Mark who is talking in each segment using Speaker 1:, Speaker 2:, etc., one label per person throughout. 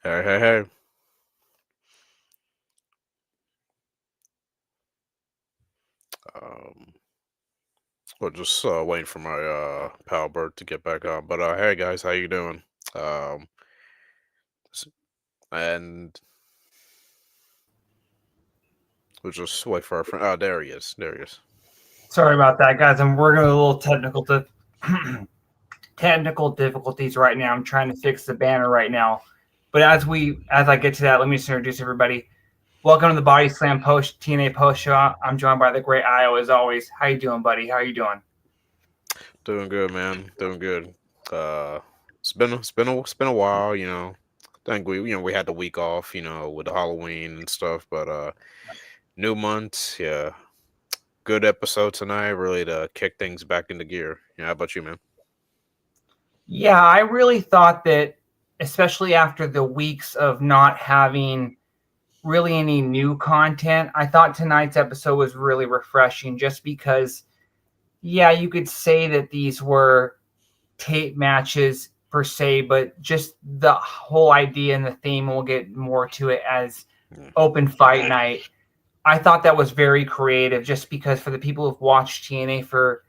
Speaker 1: Hey, hey, hey. Um, well, just waiting for my pal Bert to get back on. But hey guys, how you doing? Um, s- and we'll just wait for our friend. Oh, there he is. There he is.
Speaker 2: Sorry about that, guys. I'm working with a little technical difficulties right now. I'm trying to fix the banner right now. But as I get to that, let me just introduce everybody. Welcome to the Body Slam Post TNA Post Show. I'm joined by the great Io as always. How you doing, buddy? How are you doing?
Speaker 1: Doing good, man. Doing good. Uh, it's been a while. I think we had the week off. With the Halloween and stuff. But new month. Yeah, good episode tonight. Really to kick things back into gear. Yeah, how about you, man?
Speaker 2: Yeah, I really thought that, especially after the weeks of not having really any new content, I thought tonight's episode was really refreshing just because, yeah, you could say that these were tape matches per se, but just the whole idea and the theme, and we'll get more to it as
Speaker 1: Yeah.
Speaker 2: open fight night. I thought that was very creative just because for the people who've watched TNA for,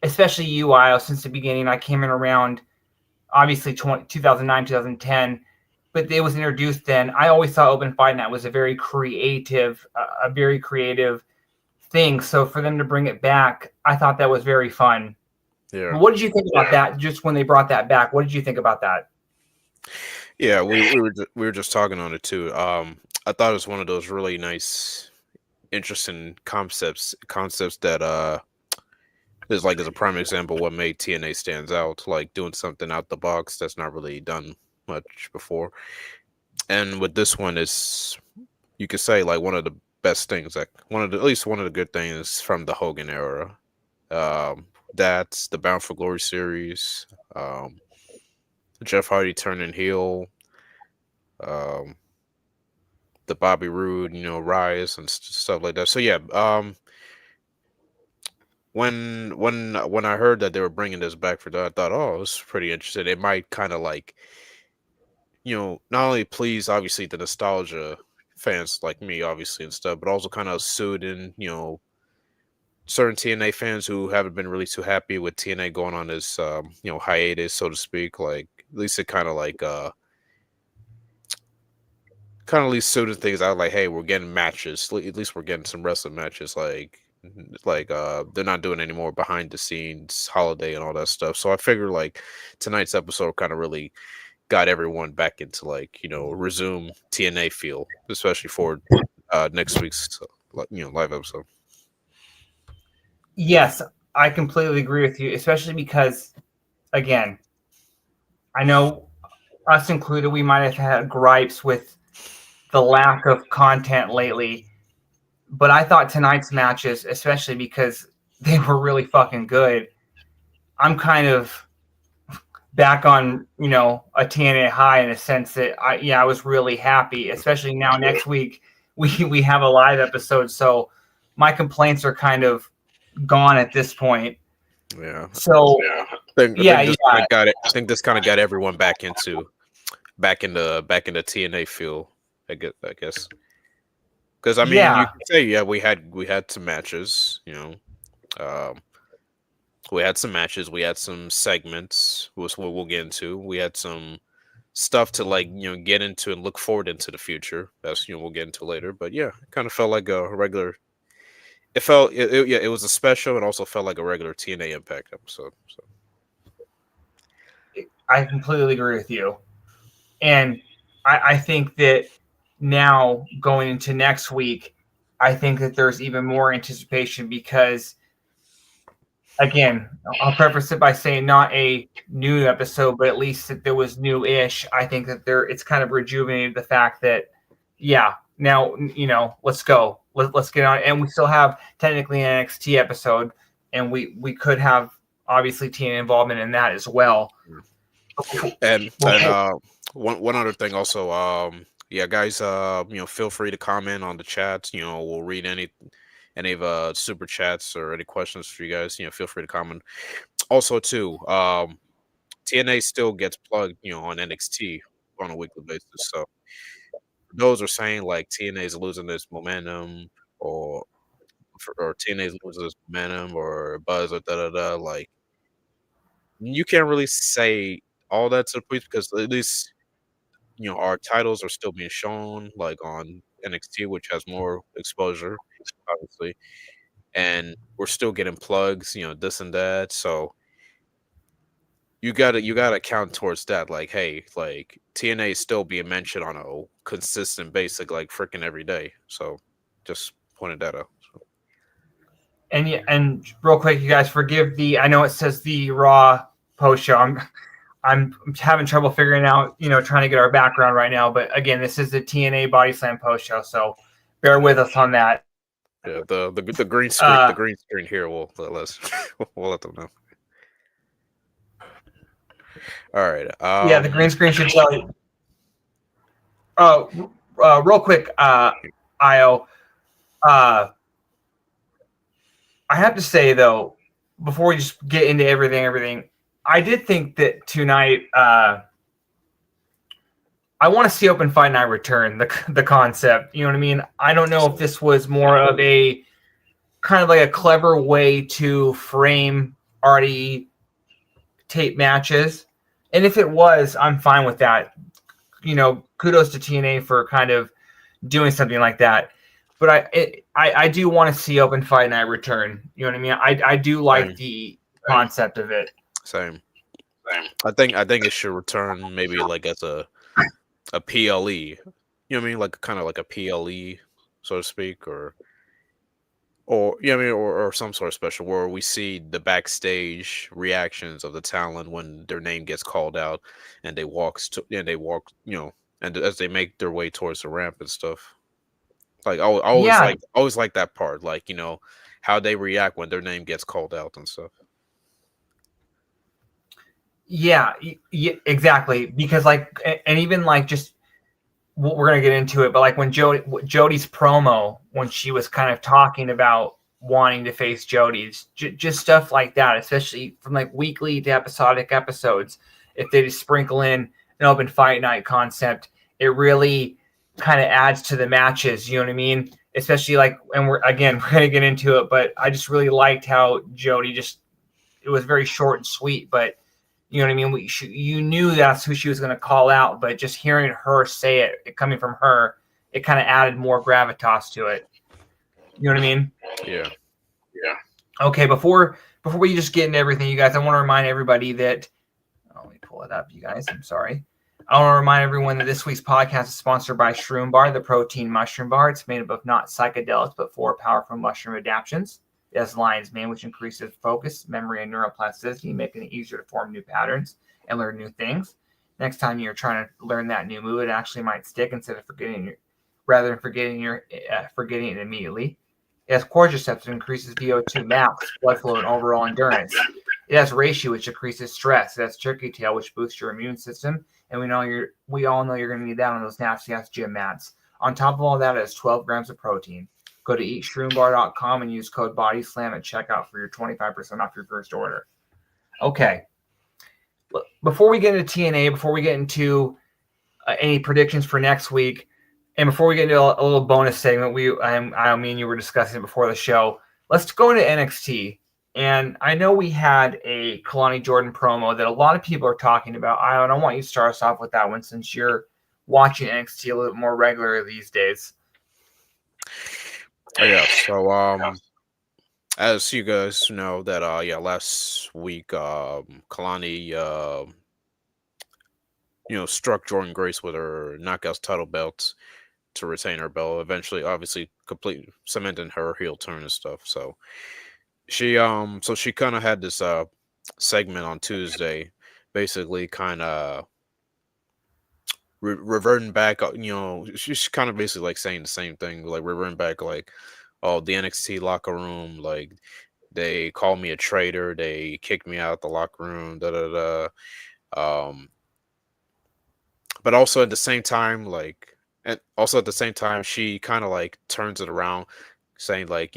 Speaker 2: especially you, Io, since the beginning, I came in around obviously 2009, 2010, but it was introduced then. I always thought open fight night was a very creative thing. So for them to bring it back, I thought that was very fun.
Speaker 1: Yeah.
Speaker 2: But what did you think about that? Just when they brought that back, what did you think about that?
Speaker 1: Yeah, we were just talking on it too. I thought it was one of those really nice, interesting concepts that is like as a prime example what made TNA stands out, like doing something out the box that's not really done much before. And with this one is you could say like one of the best things, like at least one of the good things from the Hogan era. That's the Bound for Glory series. Um, Jeff Hardy turning heel. Um, the Bobby Roode, rise and stuff like that. So yeah, when I heard that they were bringing this back for that, I thought, oh, it's pretty interesting. It might kind of like not only please obviously the nostalgia fans like me, obviously and stuff, but also kind of soothe in certain TNA fans who haven't been really too happy with TNA going on this hiatus, so to speak. Like at least it kind of at least suited things out. Like, hey, we're getting matches. At least we're getting some wrestling matches. Like they're not doing any more behind the scenes holiday and all that stuff. So I figure like tonight's episode kind of really got everyone back into like resume TNA feel, especially for next week's live episode.
Speaker 2: Yes, I completely agree with you, especially because, again, I know us included, we might have had gripes with the lack of content lately, but I thought tonight's matches, especially because they were really fucking good, I'm kind of back on, a TNA high in a sense that I was really happy, especially now next week we have a live episode, so my complaints are kind of gone at this point.
Speaker 1: Yeah,
Speaker 2: So
Speaker 1: I
Speaker 2: yeah,
Speaker 1: think
Speaker 2: yeah,
Speaker 1: this kind of got it. I think this kind of got everyone back into TNA feel. I guess because I mean you
Speaker 2: yeah.
Speaker 1: could say yeah we had some matches. Um, we had some matches. We had some segments, which we'll get into. We had some stuff to like get into and look forward into the future. That's we'll get into later. But yeah, it kind of felt like a regular. Yeah, it was a special and also felt like a regular TNA Impact episode. So
Speaker 2: I completely agree with you. And I think that now going into next week, I think that there's even more anticipation because, again, I'll preface it by saying not a new episode, but at least that there was new-ish. I think that it's kind of rejuvenated the fact that, yeah, now let's go, let's get on, and we still have technically an NXT episode, and we could have obviously TNA involvement in that as well.
Speaker 1: and one other thing also yeah guys feel free to comment on the chats. We'll read any of super chats or any questions for you guys. Feel free to comment. Also too TNA still gets plugged on NXT. on a weekly basis. So those are saying like TNA is losing its momentum, or or TNA is losing its momentum, or buzz, or da da da. Like you can't really say all that to the police because at least our titles are still being shown like on NXT, which has more exposure, obviously, and we're still getting plugs, this and that. So you gotta count towards that. Like, hey, like TNA is still being mentioned on a consistent basis, like freaking every day. So just pointed that out. So,
Speaker 2: And real quick, you guys forgive the. I know it says the Raw post show. I'm having trouble figuring out, trying to get our background right now. But again, this is the TNA Body Slam post show, so bear with us on that.
Speaker 1: yeah, the green screen,
Speaker 2: Uh,
Speaker 1: the green screen here will let us we'll let them know. All right.
Speaker 2: yeah, the green screen should tell you. Oh, real quick, Io. Uh, I have to say though, before we just get into everything, I did think that tonight. I want to see Open Fight Night return the concept. You know what I mean? I don't know if this was more of a kind of like a clever way to frame already tape matches, and if it was, I'm fine with that. Kudos to TNA for kind of doing something like that. But I do want to see Open Fight Night return. You know what I mean? I do like
Speaker 1: Same,
Speaker 2: the concept of it.
Speaker 1: same. I think it should return maybe like as a PLE. You know what I mean? Like kind of like a PLE, so to speak, or yeah, I mean, or some sort of special where we see the backstage reactions of the talent when their name gets called out, and they walk, and as they make their way towards the ramp and stuff. Like I
Speaker 2: Yeah,
Speaker 1: always like that part, like how they react when their name gets called out and stuff.
Speaker 2: yeah, exactly. Because like, and even like just we're gonna get into it, but like when Jody's promo when she was kind of talking about wanting to face Jody's, just stuff like that, especially from like weekly to episodic episodes. If they just sprinkle in an Open Fight Night concept, it really kind of adds to the matches. You know what I mean? Especially like, and we're gonna get into it, but I just really liked how Jody just it was very short and sweet, but you know what I mean? You knew that's who she was going to call out, but just hearing her say it coming from her, it kind of added more gravitas to it. You know what I mean?
Speaker 1: Yeah.
Speaker 2: Okay, before we just get into everything, you guys, I want to remind everybody that let me pull it up, you guys. I'm sorry. I want to remind everyone that this week's podcast is sponsored by Shroom Bar, the protein mushroom bar. It's made up of not psychedelics, but 4 powerful mushroom adaptions. It has lion's mane, which increases focus, memory, and neuroplasticity, making it easier to form new patterns and learn new things. Next time you're trying to learn that new move, it actually might stick instead of rather than forgetting it immediately. It has cordyceps that increases VO2 max, blood flow, and overall endurance. It has reishi, which decreases stress. It has turkey tail, which boosts your immune system. And we all know you're going to need that on those nasty ass gym mats. On top of all that, it has 12 grams of protein. Go to eatshroombar.com and use code BODYSLAM at checkout for your 25% off your first order. Okay. Before we get into TNA, before we get into any predictions for next week, and before we get into a little bonus segment, I mean, you were discussing it before the show. Let's go into NXT. And I know we had a Kalani Jordan promo that a lot of people are talking about. I want you to start us off with that one since you're watching NXT a little bit more regularly these days.
Speaker 1: Oh yeah. So as you guys know that last week Kalani struck Jordan Grace with her knockouts title belt to retain her belt. Eventually, obviously, complete cementing her heel turn and stuff. So she kind of had this segment on Tuesday, basically kind of reverting back. She's kind of basically like saying the same thing, like reverting back, like, oh, the NXT locker room, like they called me a traitor, they kicked me out the locker room, da da da. Um, but also at the same time, she kind of like turns it around, saying like,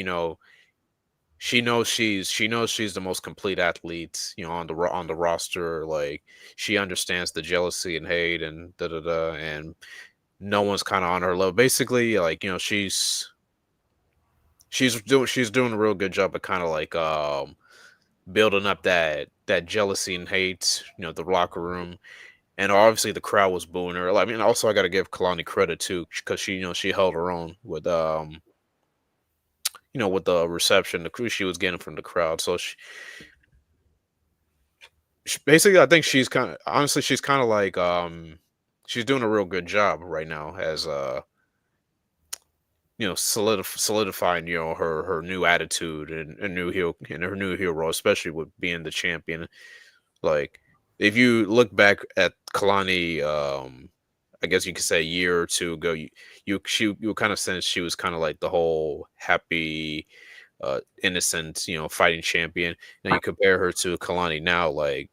Speaker 1: she knows she's the most complete athlete, on on the roster. Like she understands the jealousy and hate and da da da, and no one's kind of on her level. Basically, like she's doing a real good job of kind of like building up that jealousy and hate, the locker room. And obviously the crowd was booing her. I mean, also I got to give Kalani credit too, because she held her own with with the reception the crew she was getting from the crowd. So basically, I think she's kind of honestly she's kind of like she's doing a real good job right now as solidifying her new attitude and new heel and her new hero, especially with being the champion. Like if you look back at Kalani, I guess you could say a year or two ago, you kind of sense she was kind of like the whole happy, innocent, fighting champion. Now you compare her to Kalani now, like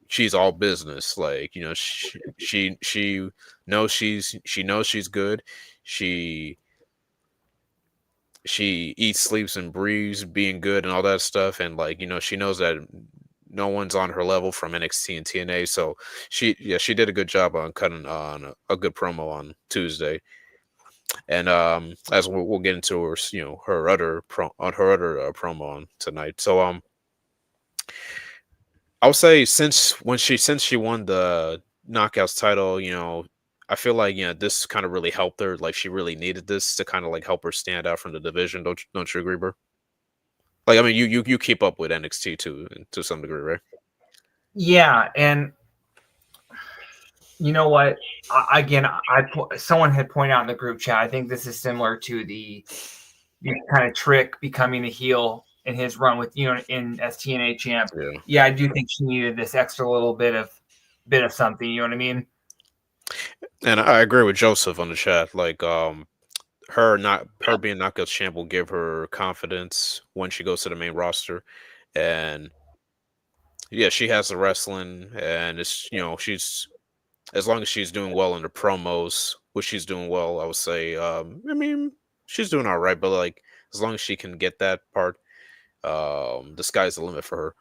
Speaker 1: she's all business. Like she knows she's good. She she eats, sleeps, and breathes being good and all that stuff. And like she knows that no one's on her level from NXT and TNA. So she did a good job on cutting on a good promo on Tuesday. And as we'll get into her, her other promo on tonight. So I would say since she won the knockouts title, I feel like this kind of really helped her. Like she really needed this to kind of like help her stand out from the division. Don't you agree, bro? Like I mean, you keep up with NXT too to some degree, right?
Speaker 2: Yeah, and you know what? Again, someone had pointed out in the group chat. I think this is similar to the kind of Trick becoming a heel in his run with in as TNA champ.
Speaker 1: Yeah.
Speaker 2: Yeah, I do think she needed this extra little bit of something. You know what I mean?
Speaker 1: And I agree with Joseph on the chat. Like her being knockouts champ will give her confidence when she goes to the main roster. And yeah, she has the wrestling, and it's she's as long as she's doing well in the promos, which she's doing well, I would say. I mean, she's doing all right, but like as long as she can get that part, the sky's the limit for her.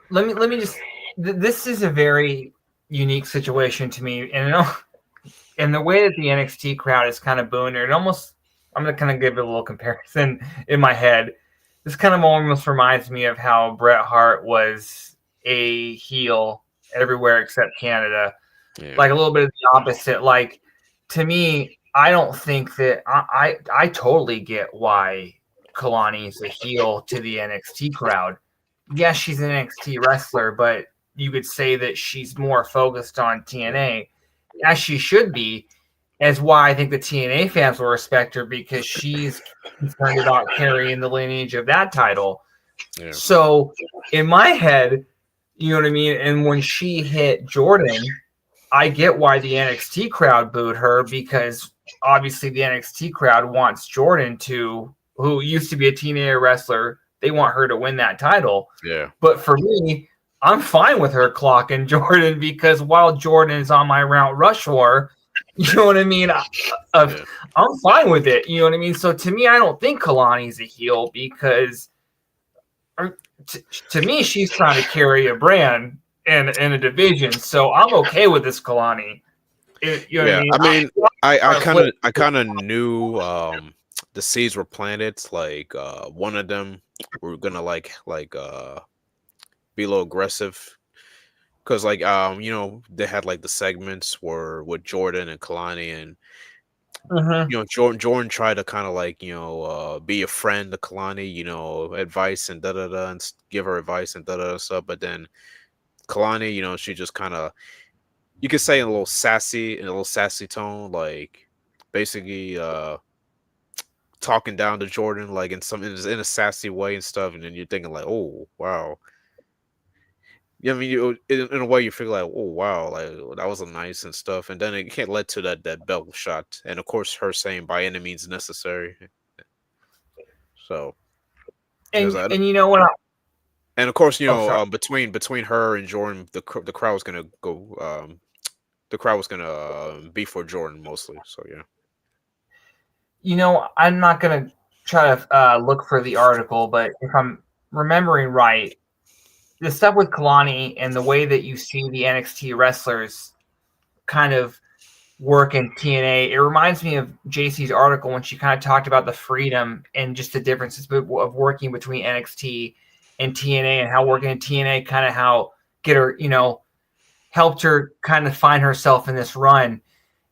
Speaker 2: Let me just. This is a very unique situation to me, and the way that the NXT crowd is kind of booing her, it almost. I'm gonna kind of give it a little comparison in my head. This kind of almost reminds me of how Bret Hart was a heel everywhere except Canada.
Speaker 1: Yeah,
Speaker 2: Like a little bit of the opposite. Like to me, I don't think that I totally get why Kalani is a heel to the NXT crowd. Yes, she's an NXT wrestler, but you could say that she's more focused on TNA, as she should be. As why I think the TNA fans will respect her because she's concerned about carrying the lineage of that title.
Speaker 1: yeah,
Speaker 2: So in my head, you know what I mean? And when she hit Jordan, I get why the NXT crowd booed her because obviously the NXT crowd wants Jordan to, who used to be a TNA wrestler, they want her to win that title.
Speaker 1: yeah,
Speaker 2: But for me, I'm fine with her clocking Jordan because while Jordan is on my Mount Rushmore, you know what I mean?
Speaker 1: yeah,
Speaker 2: I'm fine with it. You know what I mean? So to me, I don't think Kalani's a heel because to me, she's trying to carry a brand in a division. So I'm okay with this Kalani. You know what I
Speaker 1: yeah.
Speaker 2: mean?
Speaker 1: I mean, I
Speaker 2: I'm flip.
Speaker 1: I kind of knew the seeds were planted. Like one of them were gonna be a little aggressive because like they had like the segments were with Jordan and Kalani, and
Speaker 2: Mhm.
Speaker 1: Jordan tried to kind of like be a friend to Kalani, advice and da da da, and give her advice and da da da stuff. But then Kalani, she just kind of, you could say in a little sassy tone, like basically talking down to Jordan, like in a sassy way and stuff. And then you're thinking like, oh wow. Yeah, I mean, in a way you feel like, oh wow, like that was a nice and stuff, and then it can't lead to that belt shot, and of course her saying by any means necessary. So there's that,
Speaker 2: And you know what?
Speaker 1: and of course
Speaker 2: Oh, sorry.
Speaker 1: between her and Jordan, the crowd was gonna go, the crowd was gonna be for Jordan mostly. So yeah,
Speaker 2: I'm not gonna. try to look for the article, but if I'm remembering right, the stuff with Kalani and the way that you see the NXT wrestlers kind of work in TNA, it reminds me of JC's article when she kind of talked about the freedom and just the differences of working between NXT and TNA, and how working in TNA kind of how get her, helped her kind of find herself in this run.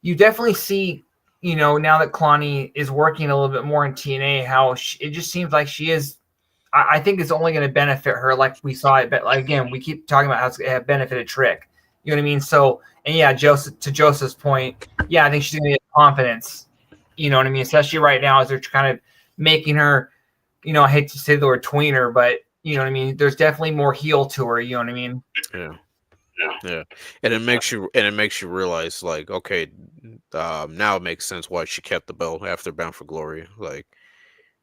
Speaker 2: You definitely see, now that Kalani is working a little bit more in TNA, how it just seems like she is. I think it's only going to benefit her, like we saw it. But again, we keep talking about how it's benefited Trick. You know what I mean? So, and yeah, Joseph's point, yeah, I think she's going to get confidence. You know what I mean? Especially right now as they're kind of making her. I hate to say the word tweener, but you know what I mean. There's definitely more heel to her. You know what I mean?
Speaker 1: Yeah. Yeah, and it makes you realize, like, okay, now it makes sense why she kept the belt after Bound for Glory,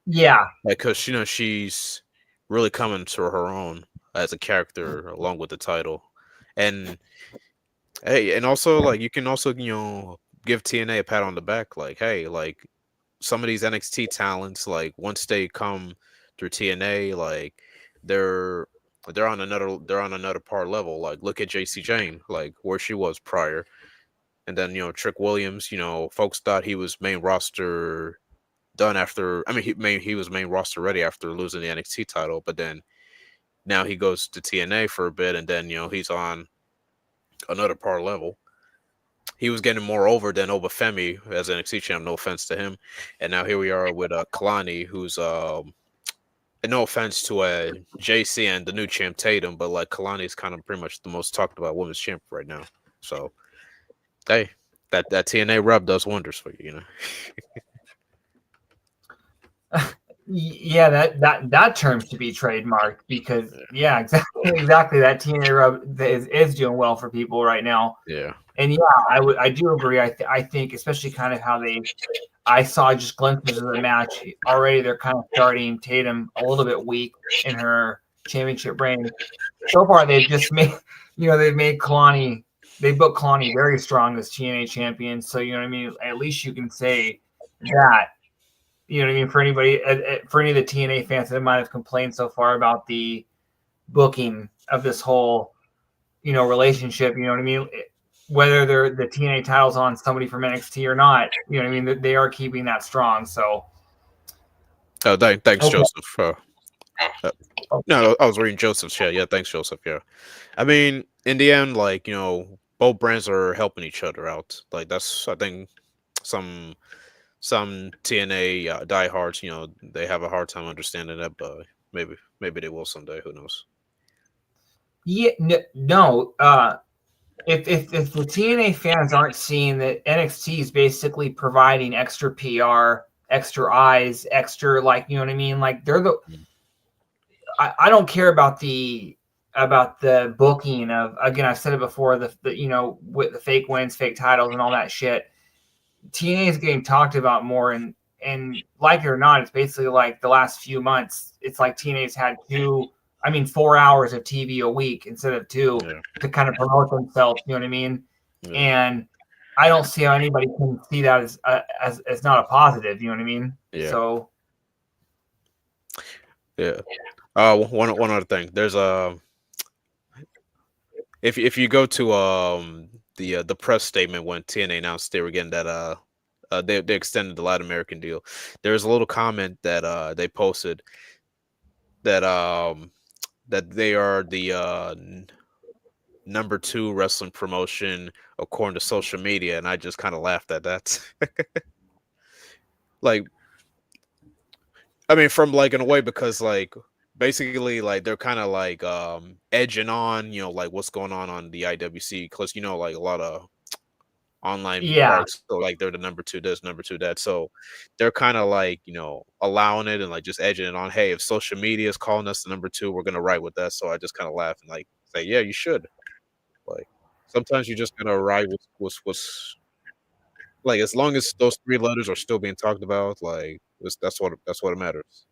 Speaker 2: Yeah,
Speaker 1: because she's really coming to her own as a character along with the title, and hey, and also like you can also give TNA a pat on the back, like, hey, like some of these NXT talents, like once they come through TNA, like they're they're on another part level. Like look at JC Jane, like where she was prior. And then Trick Williams, folks thought he was main roster done after. I mean, he was main roster ready after losing the NXT title, but then now he goes to TNA for a bit, and then he's on another par level. He was getting more over than Obafemi as NXT champ. No offense to him, and now here we are with Kalani, who's and no offense to JC and the new champ Tatum, but like Kalani is kind of pretty much the most talked about women's champ right now. So hey, that TNA rub does wonders for you,
Speaker 2: yeah, that term should be trademarked because yeah, exactly that TNA rub is doing well for people right now.
Speaker 1: Yeah.
Speaker 2: And yeah, I do agree. I think especially kind of how I saw just glimpses of the match already. They're kind of starting Tatum a little bit weak in her championship reign. So far, they've just made they've made Kalani. They booked Kalani very strong as TNA champion. So you know what I mean. At least you can say that. You know what I mean, for anybody, for any of the TNA fans that might have complained so far about the booking of this whole, relationship. You know what I mean. Whether they're the TNA titles on somebody from NXT or not, you know what I mean. They are keeping that strong. So
Speaker 1: Oh, thanks,
Speaker 2: okay.
Speaker 1: Joseph. Uh, no, I was reading Joseph's chat. Yeah, thanks, Joseph. Yeah, I mean, in the end, like both brands are helping each other out. Like that's, I think, some TNA diehards, they have a hard time understanding that, but maybe they will someday. Who knows?
Speaker 2: Yeah, no. If the TNA fans aren't seeing that NXT is basically providing extra PR, extra eyes, extra you know what I mean? Like they're the
Speaker 1: Mm.
Speaker 2: I don't care about the booking of, again, I've said it before, the with the fake wins, fake titles and all that shit. TNA is getting talked about more, and like it or not, it's basically like the last few months, it's like TNA's had 4 hours of TV a week instead of two
Speaker 1: Yeah,
Speaker 2: to kind of promote themselves. You know what I mean?
Speaker 1: yeah,
Speaker 2: And I don't see how anybody can see that as not a positive. You know what I mean?
Speaker 1: yeah,
Speaker 2: So
Speaker 1: yeah. One other thing. There's a if you go to the press statement when TNA announced they were getting that they extended the Latin American deal. There's a little comment that they posted that that they are the number two wrestling promotion according to social media, and I just kind of laughed at that. Like, I mean, from like in a way because like basically like they're kind of like edging on like what's going on the IWC because like a lot of online
Speaker 2: yeah,
Speaker 1: parts so like they're the number two this number two that so they're kind of like allowing it and like just edging it on, hey, if social media is calling us the number two, we're gonna write with that. So I just kind of laugh and like say, yeah, you should. Like sometimes you just gotta write what's like, as long as those three letters are still being talked about, like that's what it matters.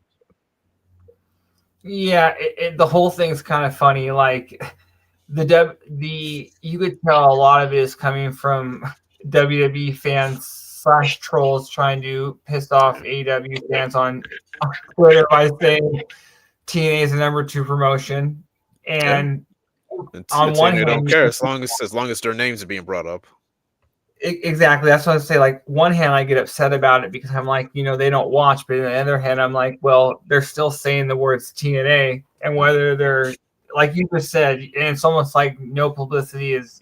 Speaker 2: yeah. The whole thing's kind of funny. Like the you could tell a lot of it is coming from WWE fans slash trolls trying to piss off AEW fans on Twitter by saying TNA is the #2 promotion,
Speaker 1: Yeah,
Speaker 2: and
Speaker 1: and
Speaker 2: on one
Speaker 1: TNA don't
Speaker 2: hand,
Speaker 1: care as long as their names are being brought up.
Speaker 2: exactly. That's what I say. Like, one hand, I get upset about it because I'm like, they don't watch. But on the other hand, I'm like, well, they're still saying the words TNA, and whether they're like you just said, and it's almost like no publicity is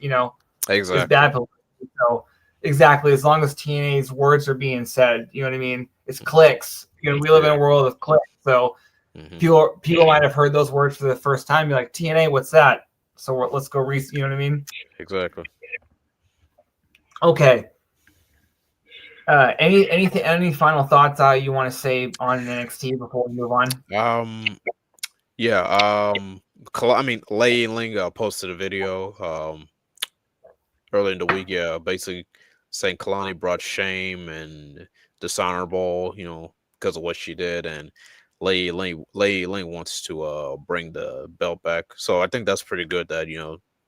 Speaker 1: Exactly.
Speaker 2: bad publicity. So exactly, as long as TNA's words are being said, you know what I mean. It's clicks. We live in
Speaker 1: Yeah.
Speaker 2: a world of clicks. So
Speaker 1: Hmm.
Speaker 2: people might have heard those words for the first time. Be like, TNA, what's that? So let's go you know what I mean.
Speaker 1: Exactly.
Speaker 2: Okay. Any final thoughts you want to say on NXT before we move on?
Speaker 1: Yeah. I mean, Lei Ling posted a video early in the week. Yeah, basically saying Kalani brought shame and dishonorable, because of what she did, and Lei Ling wants to bring the belt back. So I think that's pretty good that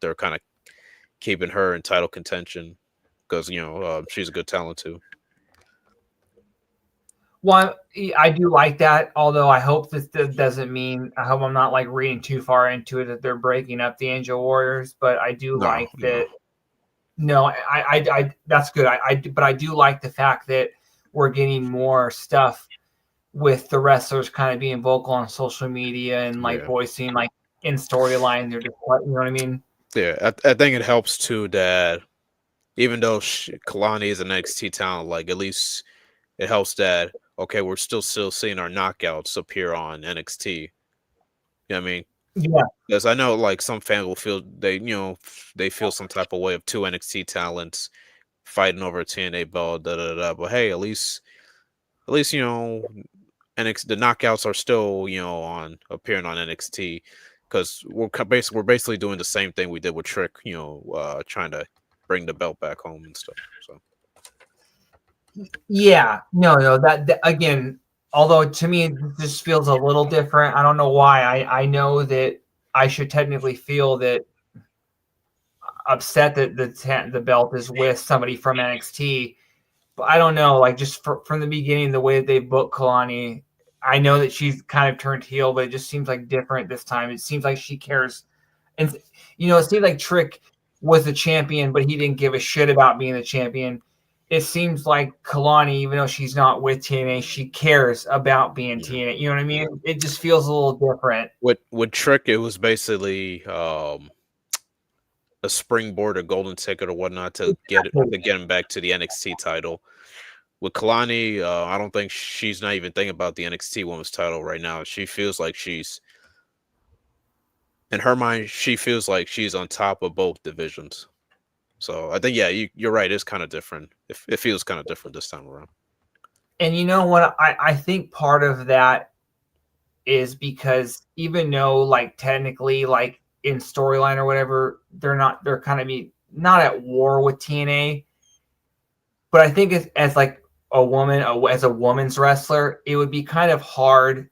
Speaker 1: they're kind of keeping her in title contention because she's a good talent too.
Speaker 2: Well, I do like that. Although I hope this doesn't mean. I hope I'm not like reading too far into it that they're breaking up the Angel Warriors. But I do
Speaker 1: No,
Speaker 2: like
Speaker 1: no.
Speaker 2: that. No, that's good. But I do like the fact that we're getting more stuff with the wrestlers kind of being vocal on social media and like
Speaker 1: Yeah.
Speaker 2: voicing like in storylines or just you know what I mean.
Speaker 1: Yeah, I think it helps too that even though Kalani is an NXT talent, like at least it helps that okay, we're still seeing our knockouts appear on NXT. You know what I mean?
Speaker 2: Yeah,
Speaker 1: Because I know like some fans will feel they feel some type of way of two NXT talents fighting over a TNA belt, da da da. But hey, at least NXT the knockouts are still on appearing on NXT because we're basically doing the same thing we did with Trick, trying to bring the belt back home and stuff. So
Speaker 2: yeah, no, that again. Although to me, it just feels a little different. I don't know why. I know that I should technically feel that upset that the belt is with somebody from NXT, but I don't know. Like just from the beginning, the way that they booked Kalani, I know that she's kind of turned heel, but it just seems like different this time. It seems like she cares, and it seemed like Trick was the champion, but he didn't give a shit about being the champion. It seems like Kalani, even though she's not with TNA, she cares about being
Speaker 1: yeah,
Speaker 2: TNA. You know what I mean? It just feels a little different.
Speaker 1: with Trick, it was basically a springboard, a golden ticket, or whatnot to get him back to the NXT title. With Kalani, I don't think she's not even thinking about the NXT Women's title right now. She feels like in her mind, she feels like she's on top of both divisions. So I think, yeah, you're right. It's kind of different. It feels kind of different this time around.
Speaker 2: And you know what? I think part of that is because even though like technically like in storyline or whatever they're kind of not at war with TNA, but I think as like a woman as a woman's wrestler it would be kind of hard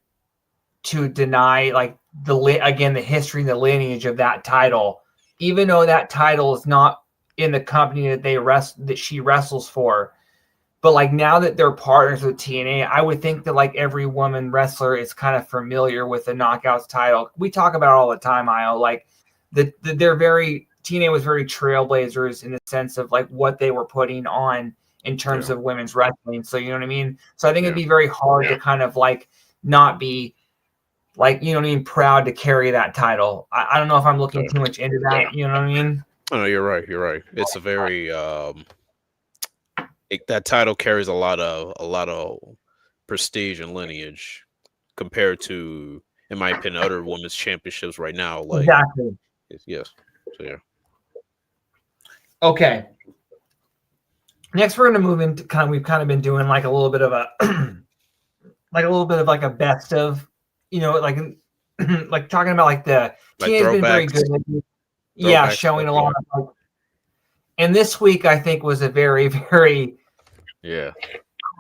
Speaker 2: to deny like again the history and the lineage of that title, even though that title is not in the company that she wrestles for. But like now that they're partners with TNA, I would think that like every woman wrestler is kind of familiar with the Knockouts title. We talk about it all the time, Io. Like they're very TNA was very trailblazers in the sense of like what they were putting on in terms
Speaker 1: Yeah,
Speaker 2: of women's wrestling. So you know what I mean? So I think it'd
Speaker 1: yeah,
Speaker 2: be very hard to kind of like not be like, you know what I mean, proud to carry that title. I don't know if I'm looking
Speaker 1: yeah.
Speaker 2: too much into that, you know what I mean?
Speaker 1: Oh, no, you're right. You're right. It's a very that title carries a lot of prestige and lineage compared to, in my opinion, other women's championships right now. Like,
Speaker 2: Exactly.
Speaker 1: yes, so yeah,
Speaker 2: Okay. Next, we're going to move into we've kind of been doing like a little bit of a, like a little bit of like a best of, like, like talking about like the
Speaker 1: like
Speaker 2: TNA has been very good. Yeah,
Speaker 1: throwback
Speaker 2: showing
Speaker 1: stuff.
Speaker 2: a
Speaker 1: Yeah,
Speaker 2: lot of like, and this week I think was a very, very
Speaker 1: yeah,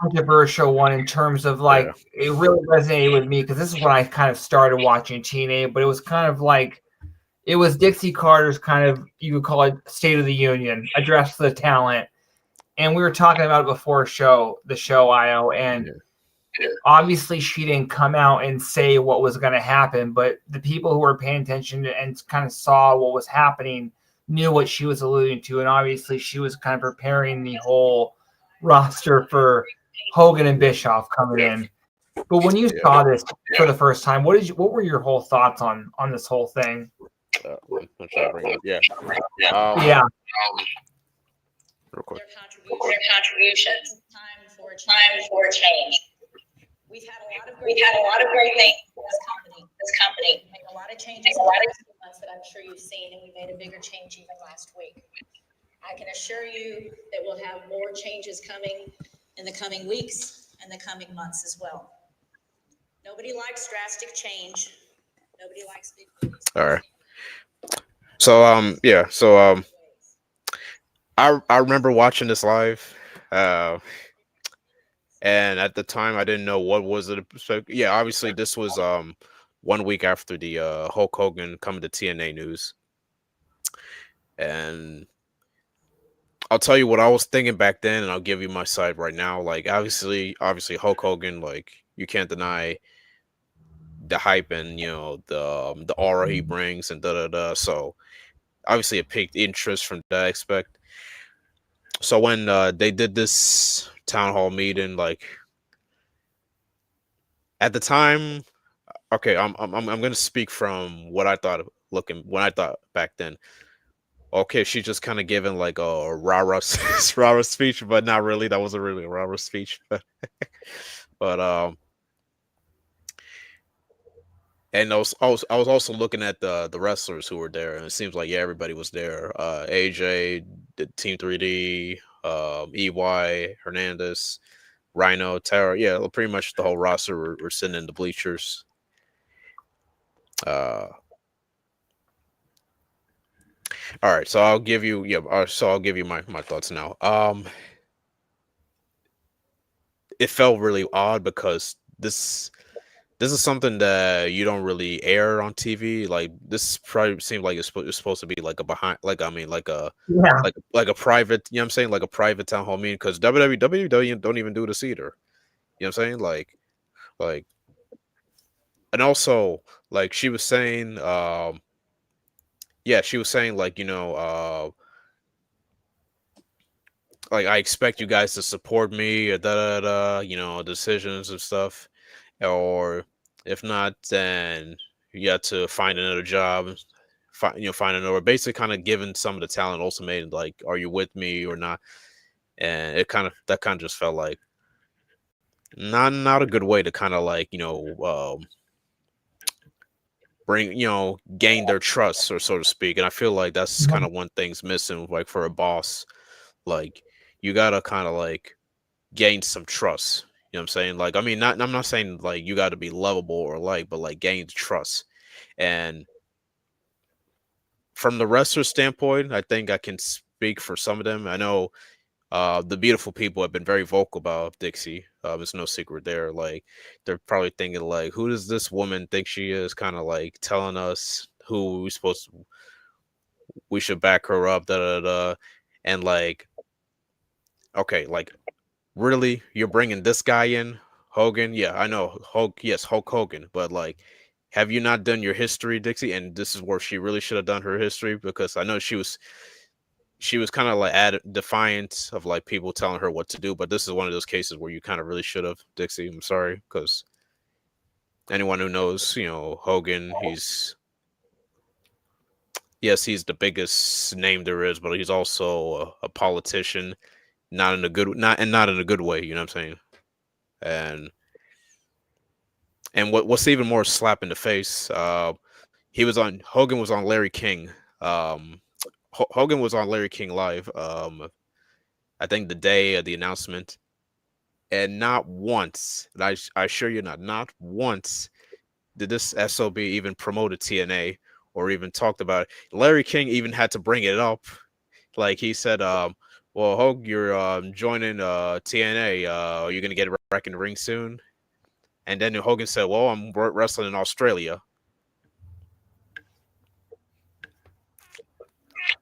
Speaker 2: controversial one in terms of
Speaker 1: yeah,
Speaker 2: like, it really resonated with me because this is when I kind of started watching TNA, but it was kind of like, it was Dixie Carter's kind of, you could call it State of the Union, address to the talent. And we were talking about it before the show IO, and
Speaker 1: Yeah,
Speaker 2: obviously she didn't come out and say what was going to happen, but the people who were paying attention and kind of saw what was happening knew what she was alluding to, and obviously she was kind of preparing the whole roster for Hogan and
Speaker 1: yeah,
Speaker 2: Bischoff coming in. But when you
Speaker 1: yeah.
Speaker 2: saw this for the first time, what were your whole thoughts on this whole thing?
Speaker 1: I'm trying to bring it up. Yeah. Um,
Speaker 2: Yeah,
Speaker 1: real quick.
Speaker 3: Their contributions. Time for change. We've had a lot of great things in this company. We made a lot of changes in the last few months that I'm sure you've seen, and we made a bigger change even last week. I can assure you that we'll have more changes coming in the coming weeks and the coming months as well. Nobody likes drastic change. Nobody likes big moves.
Speaker 1: All right. So yeah. So I remember watching this live. Uh, and at the time I didn't know what was it. So yeah, obviously this was 1 week after the Hulk Hogan coming to TNA news, and I'll tell you what I was thinking back then, and I'll give you my side right now. Like obviously Hulk Hogan, like you can't deny the hype and the aura he brings and da da da. So obviously it piqued interest from that aspect. So when they did this town hall meeting, like at the time, okay, I'm gonna speak from what I thought looking when I thought back then. Okay, she just kind of given like a rah-rah rah-rah speech, but not really. That wasn't really a rah-rah speech, but and I was also looking at the wrestlers who were there, and it seems like yeah, everybody was there. AJ, the Team 3D, EY, Hernandez, Rhino, Tara, yeah, pretty much the whole roster were sitting in the bleachers. Uh, all right, so I'll give you so I'll give you my thoughts now. It felt really odd because this is something that you don't really air on TV. Like this probably seemed like it's supposed to be like a behind, like I mean,
Speaker 2: yeah,
Speaker 1: like a private. You know what I'm saying? Like a private town hall meeting because WWE don't even do this either. You know what I'm saying? Like, and also like she was saying, yeah, she was saying like like I expect you guys to support me or da da da, decisions and stuff, or if not, then you got to find another job, find another. Basically, kind of giving some of the talent ultimatum, like, are you with me or not? And that kind of just felt like not a good way to kind of like bring gain their trust or so to speak. And I feel like that's kind of one thing's missing, like for a boss, like you gotta kind of like gain some trust. You know what I'm saying? Like, I mean, not I'm not saying like you got to be lovable or like, but like gain trust. And from the wrestler standpoint, I think I can speak for some of them. I know the beautiful people have been very vocal about Dixie. There's no secret there. Like, they're probably thinking like, who does this woman think she is? Kind of like telling us who we should back her up. Da da da. And like, okay, like really, you're bringing this guy in, Hogan? Yeah, I know Hulk. Yes, Hulk Hogan. But like, have you not done your history, Dixie? And this is where she really should have done her history because I know she was kind of like defiant of like people telling her what to do. But this is one of those cases where you kind of really should have, Dixie. I'm sorry because anyone who knows, Hogan, he's the biggest name there is, but he's also a politician, not in a good way. You know what I'm saying? And what's even more slap in the face, he was on Hogan was on Larry King. Um, Hogan was on Larry King live. I think the day of the announcement, and not once, and I assure you, not once did this SOB even promote a TNA or even talked about it. Larry King even had to bring it up. Like he said, well, Hogan, you're joining TNA. Are you gonna get back in the ring soon? And then Hogan said, well, I'm wrestling in Australia.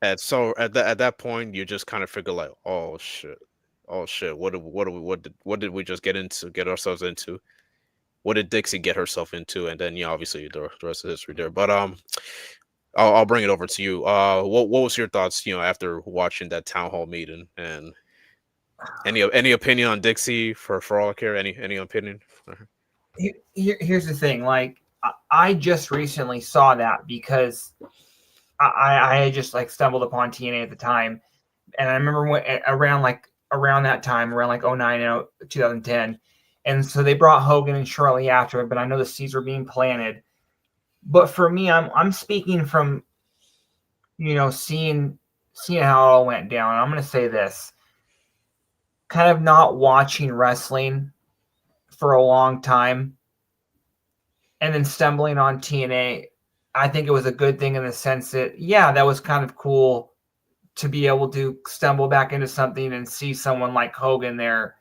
Speaker 1: And so at that point, you just kind of figure like, oh shit. oh shit, what did we just get ourselves into? What did Dixie get herself into? And then obviously the rest of history there. But I'll bring it over to you. What was your thoughts, after watching that town hall meeting, and any opinion on Dixie for all I care? Any opinion?
Speaker 2: Here's the thing. Like, I just recently saw that because I had just like stumbled upon TNA at the time, and I remember around that time, around like 09 and 2010, and so they brought Hogan in shortly after. But I know the seeds were being planted. But for me, I'm speaking from seeing how it all went down. I'm gonna say this: kind of not watching wrestling for a long time, and then stumbling on TNA. I think it was a good thing in the sense that, yeah, that was kind of cool to be able to stumble back into something and see someone like Hogan there,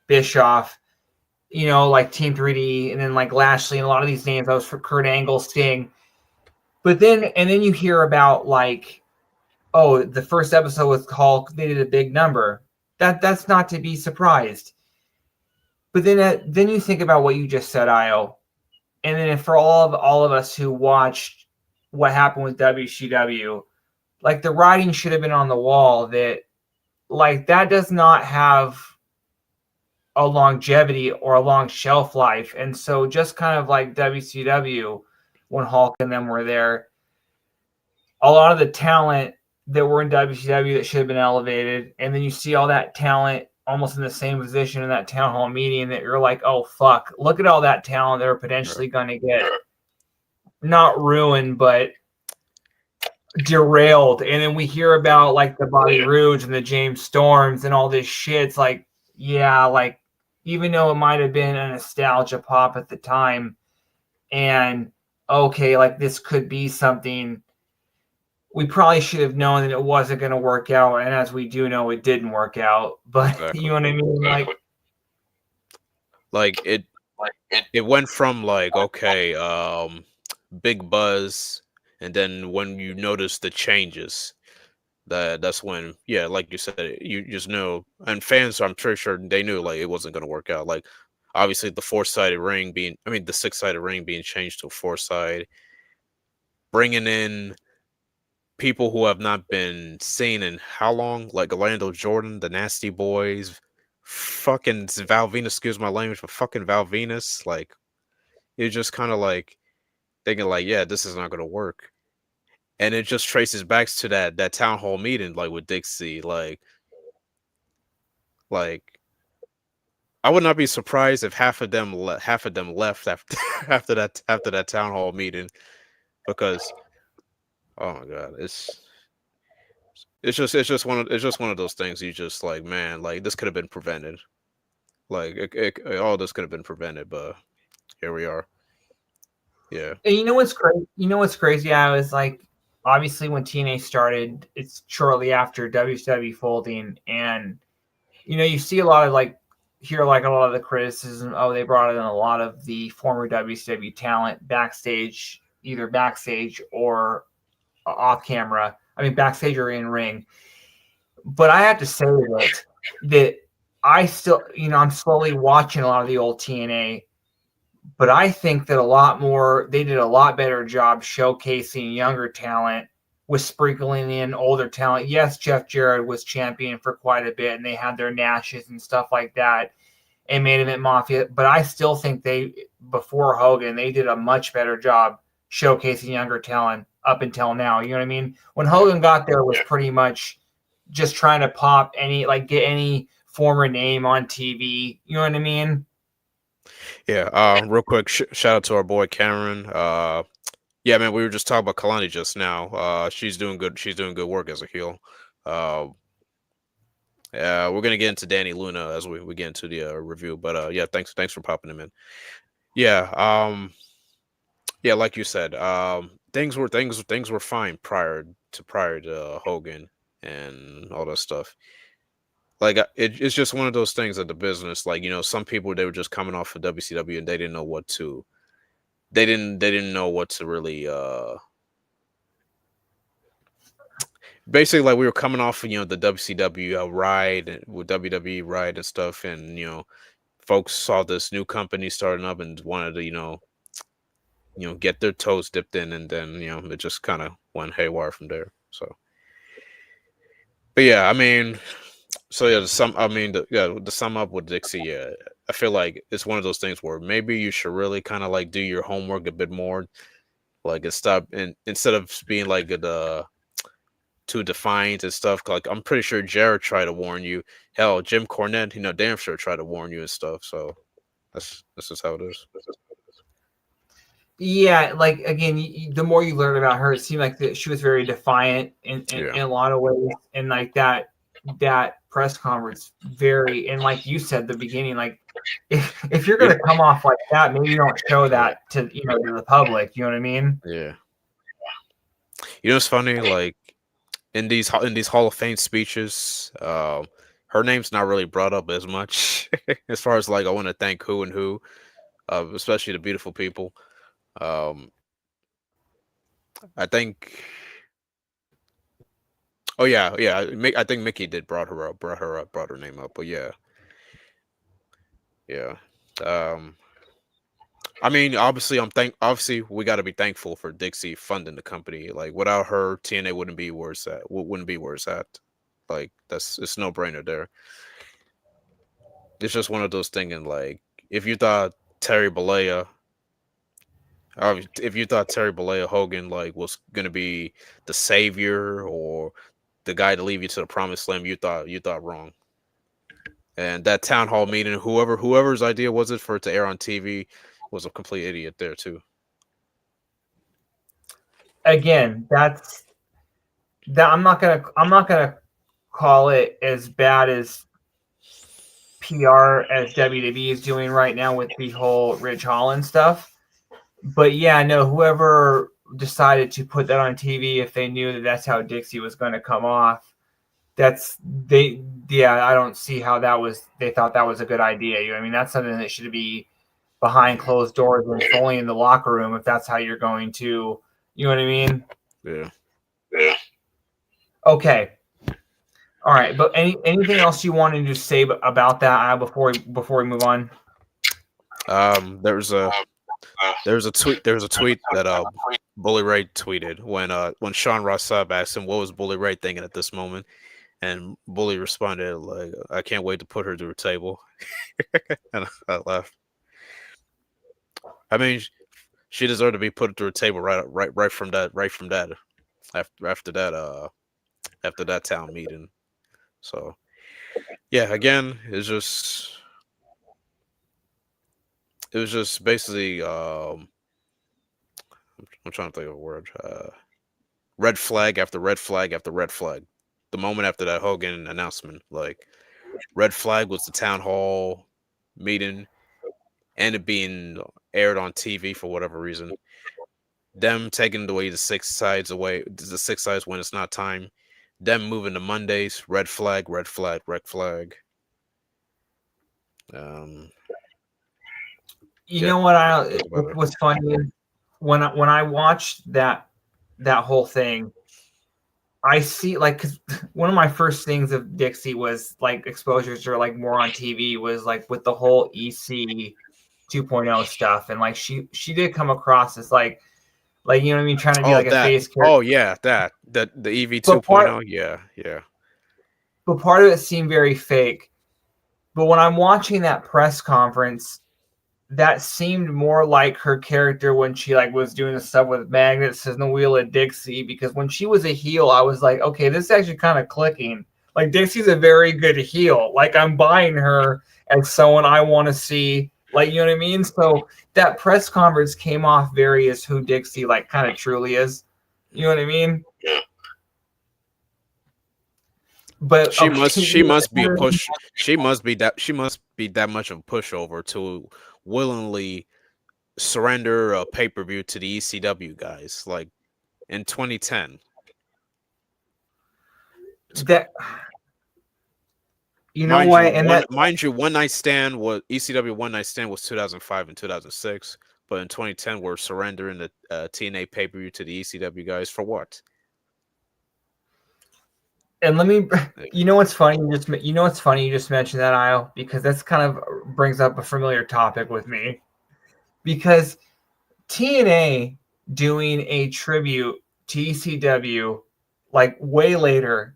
Speaker 2: Bischoff, like Team 3D, and then like Lashley, and a lot of these names. I was for Kurt Angle, Sting. But then you hear about like, oh, the first episode was Hulk. They did a big number. That's not to be surprised. But then you think about what you just said, Io, and then for all of us who watched what happened with WCW, like the writing should have been on the wall that like that does not have a longevity or a long shelf life. And so just kind of like WCW, when Hulk and them were there, a lot of the talent that were in WCW that should have been elevated, and then you see all that talent almost in the same position in that town hall meeting that you're like, oh fuck, look at all that talent they're potentially going to get not ruined, but derailed. And then we hear about like the Bobby Roodes and the James Storms and all this shit. It's like, yeah, like even though it might have been a nostalgia pop at the time, and okay, like this could be something, we probably should have known that it wasn't going to work out. And as we do know, it didn't work out. But
Speaker 1: Exactly.
Speaker 2: you know what I mean?
Speaker 1: Like it went from like, okay, big buzz, and then when you notice the changes, that's when, yeah, like you said, you just know, and fans, I'm pretty sure they knew like it wasn't going to work out. Like obviously the the 6-sided ring being changed to a 4-side, bringing in people who have not been seen in how long, like Orlando Jordan, the Nasty Boys, fucking Val Venus, excuse my language, but fucking Val Venus, like you're just kind of like thinking like, yeah, this is not going to work. And it just traces back to that town hall meeting, like with Dixie, like I would not be surprised if half of them left after after that town hall meeting, because oh my god, it's just one of those things. You just like, man, like this could have been prevented. Like all this could have been prevented, but here we are. Yeah.
Speaker 2: And you know what's crazy? I was like, obviously when TNA started, it's shortly after WCW folding, and you see a lot of like hear like a lot of the criticism. Oh, they brought in a lot of the former WCW talent backstage, either backstage or off camera. I mean, backstage or in ring. But I have to say that I still, I'm slowly watching a lot of the old TNA, but I think that they did a lot better job showcasing younger talent with sprinkling in older talent. Yes, Jeff Jarrett was champion for quite a bit, and they had their Nashes and stuff like that, and Main Event Mafia. But I still think before Hogan, they did a much better job showcasing younger talent up until now. You know what I mean? When Hogan got there, it was pretty much just trying to get any former name on TV. You know what I mean?
Speaker 1: Yeah. Real quick, shout out to our boy Cameron. Yeah, man, we were just talking about Kalani just now. She's doing good. She's doing good work as a heel. Yeah, we're gonna get into Danny Luna as we get into the review. But yeah, thanks for popping him in. Yeah. Yeah, like you said, things were fine prior to Hogan and all that stuff. Like it's just one of those things at the business. Like some people, they were just coming off of WCW and they didn't know what to. They didn't know what to really. basically like we were coming off of the WCW ride with WWE ride and stuff, and folks saw this new company starting up and wanted to get their toes dipped in, and then it just kind of went haywire from there. So, but yeah, I mean, so yeah, to sum up with Dixie, yeah, I feel like it's one of those things where maybe you should really kind of like do your homework a bit more, like and stop and instead of being like too defiant and stuff. Like I'm pretty sure Jared tried to warn you. Hell, Jim Cornette, damn sure tried to warn you and stuff. So that's just how it is.
Speaker 2: Yeah, like again, the more you learn about her, it seemed like that she was very defiant
Speaker 1: Yeah,
Speaker 2: in a lot of ways, and like that press conference, very, and like you said at the beginning, like if you're
Speaker 1: you,
Speaker 2: gonna come off like that, maybe you don't show
Speaker 1: yeah,
Speaker 2: that to the public. You know what I mean?
Speaker 1: yeah. It's funny, like in these Hall of Fame speeches, her name's not really brought up as much as far as like I want to thank who and who, especially the beautiful people. Um, I think. Oh yeah, yeah. I think Mickey did brought her name up. But yeah, yeah. Um, I mean, obviously we got to be thankful for Dixie funding the company. Like without her, TNA wouldn't be where it's at. Wouldn't be where it's at. Like it's no brainer there. It's just one of those things. And like if you thought Terry Bollea, if you thought Terry Bollea Hogan like was gonna be the savior or the guy to lead you to the promised land, you thought wrong. And that town hall meeting, whoever's idea was it for it to air on TV, was a complete idiot there too.
Speaker 2: Again, that I'm not gonna call it as bad as PR as WWE is doing right now with the whole Rich Holland stuff. But yeah, no, whoever decided to put that on TV, if they knew that that's how Dixie was going to come off, that's they. Yeah, I don't see how that was. They thought that was a good idea. I mean, that's something that should be behind closed doors and only in the locker room if that's how you're going to. You know what I mean?
Speaker 1: Yeah.
Speaker 2: Okay. All right. But anything else you wanted to say about that before we move on?
Speaker 1: There's a tweet that Bully Ray tweeted when Sean Ross Sapp asked him what was Bully Ray thinking at this moment, and Bully responded like, "I can't wait to put her through a table," and I laughed. I mean, she deserved to be put through a table right from that after that town meeting. So yeah, again, it was just basically I'm trying to think of a word. Red flag after red flag after red flag. The moment after that Hogan announcement, like red flag was the town hall meeting and it being aired on TV for whatever reason. Them taking away the six sides when it's not time. Them moving to Mondays, red flag, red flag, red flag. Um,
Speaker 2: You
Speaker 1: yeah,
Speaker 2: know what?
Speaker 1: that's about it.
Speaker 2: What's funny is when I watched that whole thing, I see like because one of my first things of Dixie was like exposures or like more on TV was like with the whole EC 2.0 stuff, and like she did come across as like you know what I mean, trying to be
Speaker 1: Oh,
Speaker 2: like a
Speaker 1: that.
Speaker 2: face character.
Speaker 1: Oh, yeah, that the EV
Speaker 2: But part
Speaker 1: 2.0. Yeah, yeah,
Speaker 2: but part of it seemed very fake. But when I'm watching that press conference, that seemed more like her character when she like was doing the stuff with magnets and the wheel of Dixie. Because when she was a heel, I was like, okay, this is actually kind of clicking. Like Dixie's a very good heel. Like I'm buying her as someone I want to see. Like you know what I mean? So that press conference came off very as who Dixie like kind of truly is. You know what I mean? But
Speaker 1: She must
Speaker 2: okay,
Speaker 1: she must be a push. She must be that much of a pushover to willingly surrender a pay-per-view to the ECW guys like in 2010.
Speaker 2: that you know
Speaker 1: Mind
Speaker 2: what?
Speaker 1: you,
Speaker 2: And that
Speaker 1: one night stand was ECW one night stand was 2005 and 2006, but in 2010 we're surrendering the TNA pay-per-view to the ECW guys for what?
Speaker 2: And let me, you know what's funny? You just mentioned that, Isle, because that's kind of brings up a familiar topic with me. Because TNA doing a tribute to ECW, like way later,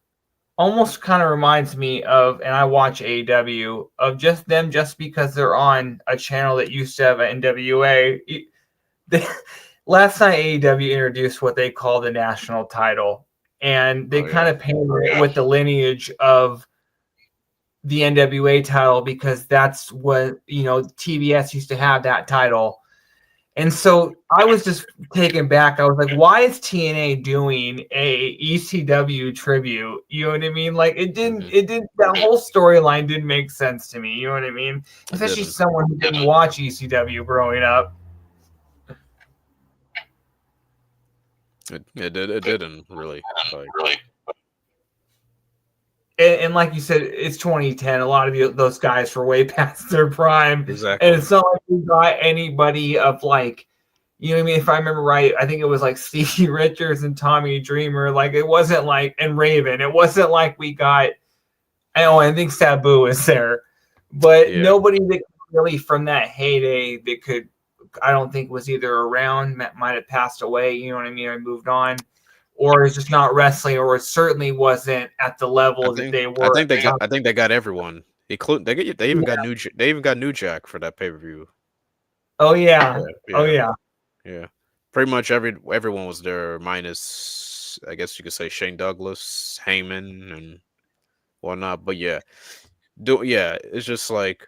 Speaker 2: almost kind of reminds me of, and I watch AEW, of just them just because they're on a channel that used to have an NWA. Last night, AEW introduced what they call the national title, and they kind of painted it with the lineage of the NWA title because that's what, TBS used to have that title. And so I was just taken back. I was like, why is TNA doing a ECW tribute? You know what I mean? Like it didn't, that whole storyline didn't make sense to me. You know what I mean? Especially someone who didn't watch ECW growing up.
Speaker 1: It didn't really.
Speaker 2: And like you said, it's 2010. A lot of those guys were way past their prime.
Speaker 1: Exactly.
Speaker 2: And it's not like we got anybody of like, you know what I mean? If I remember right, I think it was like Stevie Richards and Tommy Dreamer. Like it wasn't like, and Raven. It wasn't like we got, I think Sabu is there. But nobody that really from that heyday that could, I don't think was either around, might have passed away, you know what I mean? I moved on. Or is just not wrestling, or it certainly wasn't at the level that they were.
Speaker 1: I think they got everyone. They even got New Jack for that pay per view.
Speaker 2: Oh yeah. Oh yeah.
Speaker 1: Yeah. Pretty much everyone was there, minus I guess you could say Shane Douglas, Heyman, and whatnot. But it's just like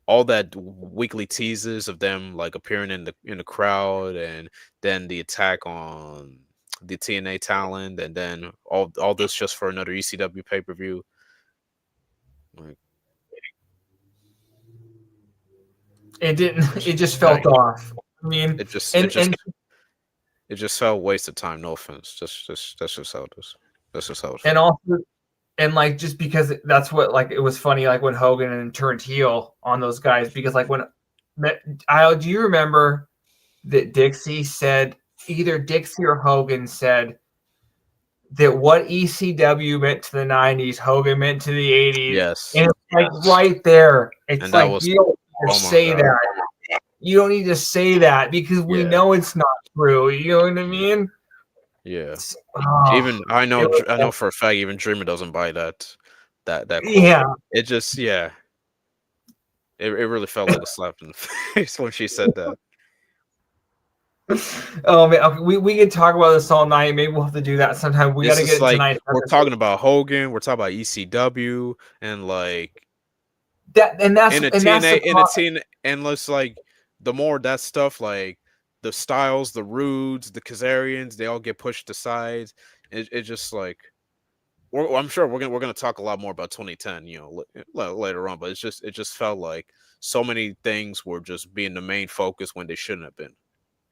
Speaker 1: all that weekly teases of them like appearing in the crowd, and then the attack on the TNA talent, and then all this just for another ECW pay per view. Like,
Speaker 2: it didn't. It just felt off. I mean,
Speaker 1: it just felt waste of time. No offense. That's just how it is. That's just how it
Speaker 2: and also, and like just because that's what, like, it was funny, like when Hogan turned heel on those guys, because like do you remember that Dixie said, either Dixie or Hogan said that what ECW meant to the 90s, Hogan meant to the 80s.
Speaker 1: Yes.
Speaker 2: And it's like right there. It's like, you don't need to say that. You don't need to say that because we know it's not true. You know what I mean?
Speaker 1: Yeah. Even I know for a fact even Dreamer doesn't buy that quote.
Speaker 2: Yeah.
Speaker 1: It just it really felt like a slap in the face when she said that.
Speaker 2: Oh man, okay, we can talk about this all night. Maybe we'll have to do that sometime. We got to get it tonight.
Speaker 1: We're talking about Hogan. We're talking about ECW and like
Speaker 2: that, and that's
Speaker 1: in a TNA, and let's like the more that stuff, like the Styles, the Rudes, the Kazarians, they all get pushed aside. It just like I'm sure we're gonna talk a lot more about 2010, later on. But it just felt like so many things were just being the main focus when they shouldn't have been.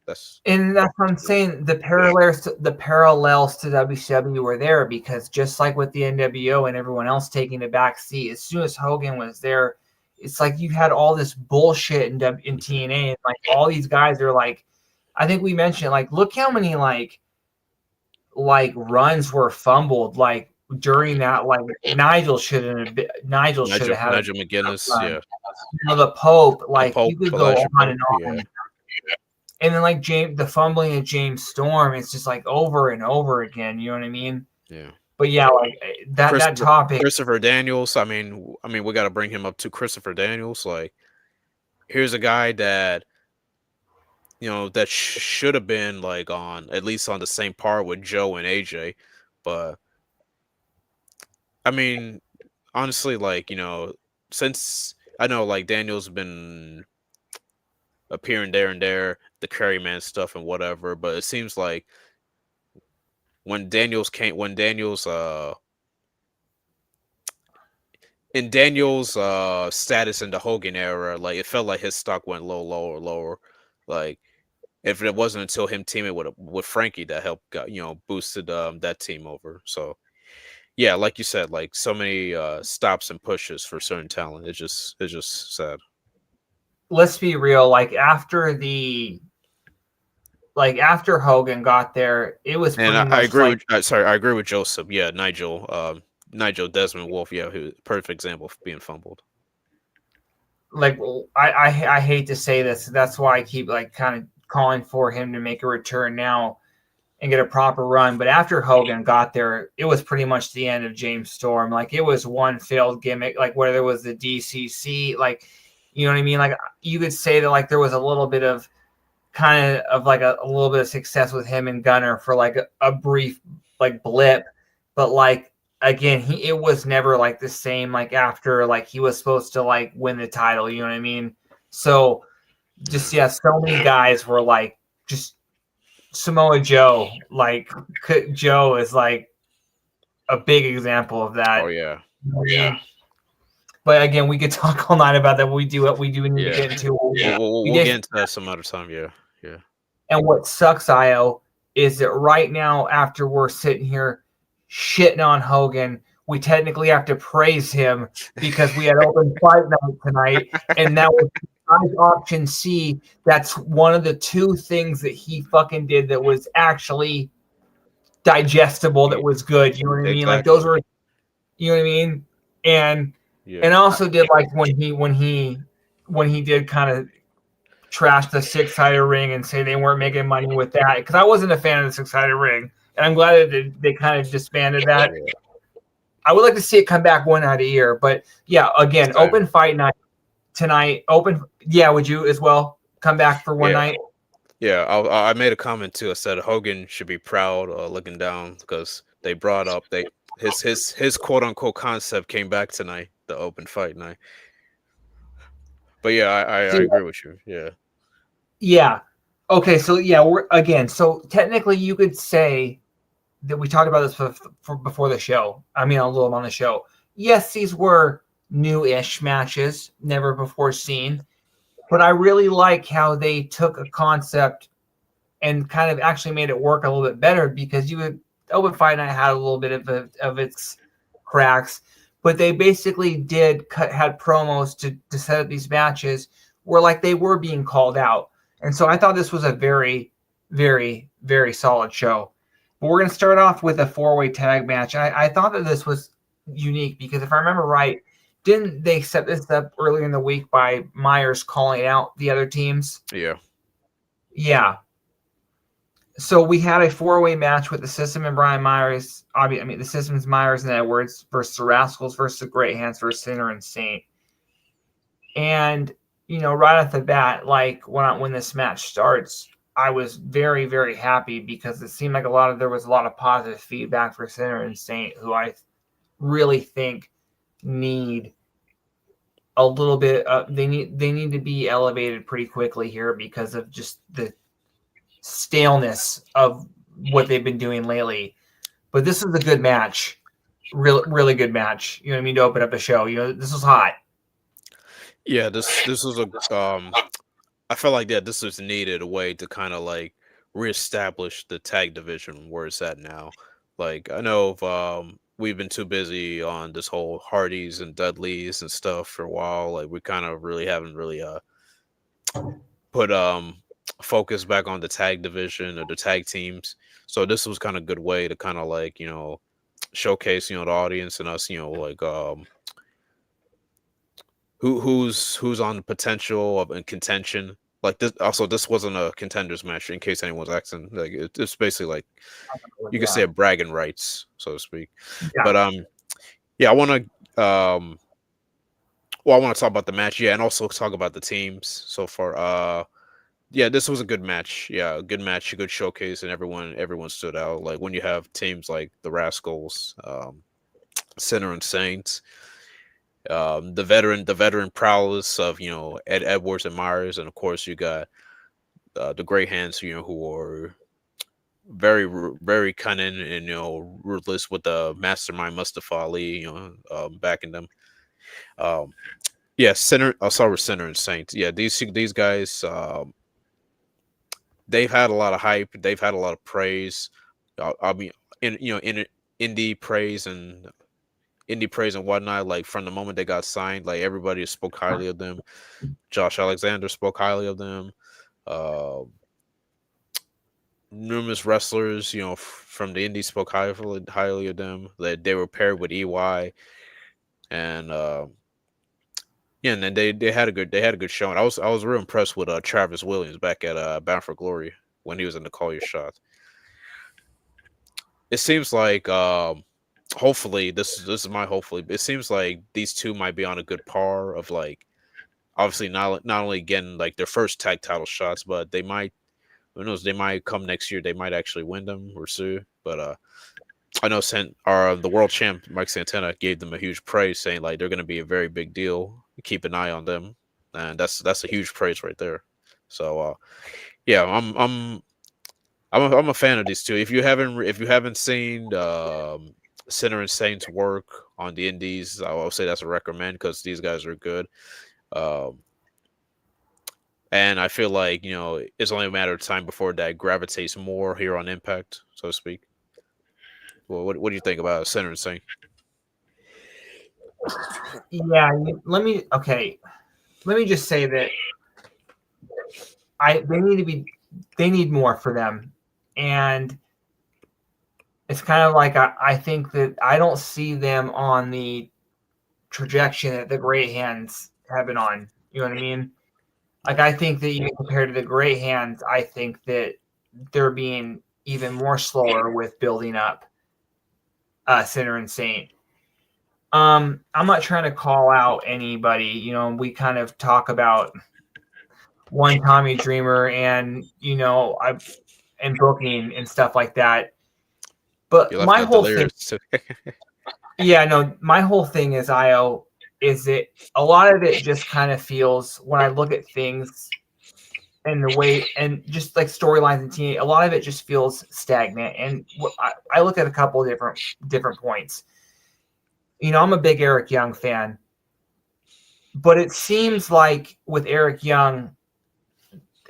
Speaker 1: That's
Speaker 2: what I'm saying. The parallels to WCW were there, because just like with the NWO and everyone else taking the back seat, as soon as Hogan was there, it's like you had all this bullshit in TNA, and like all these guys are like, I think we mentioned, like, look how many like runs were fumbled, like during that, like Nigel should have had
Speaker 1: Nigel McGuinness,
Speaker 2: the Pope, like
Speaker 1: Pope,
Speaker 2: you could go on and on. And then like the fumbling of James Storm, it's just like over and over again. You know what I mean?
Speaker 1: Yeah.
Speaker 2: But yeah, like that topic.
Speaker 1: Christopher Daniels. I mean, we got to bring him up to Christopher Daniels. Like, here's a guy that that should have been like at least on the same par with Joe and AJ, but I mean, honestly, like since I know like Daniels been appearing there and there, the Curryman stuff and whatever, but it seems like when Daniels in Daniels status in the Hogan era, like it felt like his stock went lower. Like if it wasn't until him teaming with Frankie that helped boosted that team over. So yeah, like you said, like so many stops and pushes for certain talent. It's just sad.
Speaker 2: Let's be real. Like after the like after Hogan got there, it was
Speaker 1: And
Speaker 2: pretty
Speaker 1: I
Speaker 2: much
Speaker 1: agree
Speaker 2: like
Speaker 1: with I agree with Joseph. Yeah, Nigel Desmond Wolf. Yeah, who perfect example of being fumbled.
Speaker 2: like I hate to say this, that's why I keep like kind of calling for him to make a return now and get a proper run. But after Hogan got there, it was pretty much the end of James Storm. Like it was one failed gimmick, like whether it was the DCC, like you know what I mean. Like you could say that like there was a little bit of kind of like a little bit of success with him and Gunner for like a brief like blip, but like again, it was never like the same like after like he was supposed to like win the title, you know what I mean? So just yeah, so many guys were like just Samoa Joe, like Joe is like a big example of that.
Speaker 1: Oh yeah,
Speaker 2: Yeah. But again, we could talk all night about that. We do what we do need to
Speaker 1: yeah.
Speaker 2: get into.
Speaker 1: We'll get into that some other time. Yeah, yeah.
Speaker 2: And what sucks, Io, is that right now, after we're sitting here shitting on Hogan, we technically have to praise him because we had open fight night tonight, and that was option C. That's one of the two things that he fucking did that was actually digestible, that was good. You know what I mean? Like those were, you know what I mean? And
Speaker 1: Yeah.
Speaker 2: and I also did like when he did kind of trash the six-sided ring and say they weren't making money with that, because I wasn't a fan of the six-sided ring, and I'm glad that they kind of disbanded that.
Speaker 1: Yeah.
Speaker 2: I would like to see it come back one night a year, but yeah, again,
Speaker 1: Same.
Speaker 2: open fight night tonight. Would you as well come back for one night?
Speaker 1: Yeah, I made a comment too. I said Hogan should be proud looking down because they brought up his quote unquote concept came back tonight, the open fight night. But yeah, I agree with you. Yeah.
Speaker 2: Yeah. Okay, so yeah, so technically you could say that we talked about this before the show. I mean, a little on the show. Yes, these were new-ish matches, never before seen. But I really like how they took a concept and kind of actually made it work a little bit better, because Open Fight Night had a little bit of its cracks, but they basically had promos to set up these matches where like they were being called out. And so I thought this was a very, very, very solid show. But we're going to start off with a 4-way tag match. I thought that this was unique because if I remember right, didn't they set this up earlier in the week by Myers calling out the other teams?
Speaker 1: Yeah.
Speaker 2: Yeah. So we had a 4-way match with the System and Brian Myers. I mean, the System's Myers and Edwards versus the Rascals versus the Great Hands versus Sinner and Saint. And, right off the bat, like when this match starts, I was very, very happy because it seemed like there was a lot of positive feedback for Sinner and Saint, who I really think need a little bit. They need to be elevated pretty quickly here because of just the staleness of what they've been doing lately. But this is a good match, really good match. You know what I mean? To open up a show, this was hot.
Speaker 1: Yeah, this was I felt like that this was needed, a way to kind of like reestablish the tag division where it's at now. Like I know we've been too busy on this whole Hardys and Dudleys and stuff for a while. Like we kind of really haven't really put focus back on the tag division or the tag teams. So this was kind of a good way to kind of like, showcase, the audience and us, like who's on the potential of in contention. Like this also, this wasn't a contenders match in case anyone's asking. Like it's basically like you could say bragging rights, so to speak.
Speaker 2: Yeah.
Speaker 1: But yeah, I want to I want to talk about the match, yeah, and also talk about the teams so far. Yeah, this was a good match. Yeah, a good match, a good showcase, and everyone stood out. Like when you have teams like the Rascals, Sinner and Saints, the veteran prowess of Ed Edwards and Myers, and of course you got the Great Hands, who are very very cunning and ruthless with the mastermind Mustafa Ali, backing them. Yeah, Sinner. I'll start with Sinner and Saints. Yeah, these guys. They've had a lot of hype. They've had a lot of praise. I mean, in indie praise and whatnot. Like from the moment they got signed, like everybody spoke highly of them. Josh Alexander spoke highly of them. numerous wrestlers, from the indies spoke highly of them. That they were paired with EY, and yeah, and then they had a good showing. I was real impressed with Travis Williams back at Bound for Glory when he was in the Call Your Shot. It seems like hopefully this is my hopefully. It seems like these two might be on a good par of like obviously not only getting like their first tag title shots, but they might who knows they might come next year. They might actually win them or sue. But I know the world champ Mike Santana gave them a huge praise, saying like they're going to be a very big deal. Keep an eye on them, and that's a huge praise right there. So yeah, I'm a fan of these two. If you haven't seen Sinner and Saints work on the Indies, I will say that's a recommend because these guys are good. Um, and I feel like it's only a matter of time before that gravitates more here on Impact, so to speak. Well, what do you think about Sinner and Saint?
Speaker 2: Yeah, let me just say that they need more for them, and it's kind of like I think that I don't see them on the trajectory that the Great Hands have been on. You know what I mean? Like I think that even compared to the Great Hands, I think that they're being even more slower with building up Sinner and Saint. I'm not trying to call out anybody. We kind of talk about one Tommy Dreamer and and booking and stuff like that. But
Speaker 1: You left
Speaker 2: my
Speaker 1: out
Speaker 2: whole thing,
Speaker 1: Delirious too.
Speaker 2: yeah, no, my whole thing is that a lot of it just kind of feels when I look at things and the way and just like storylines and TNA, a lot of it just feels stagnant. And I look at a couple of different points. I'm a big Eric Young fan, but it seems like with Eric Young,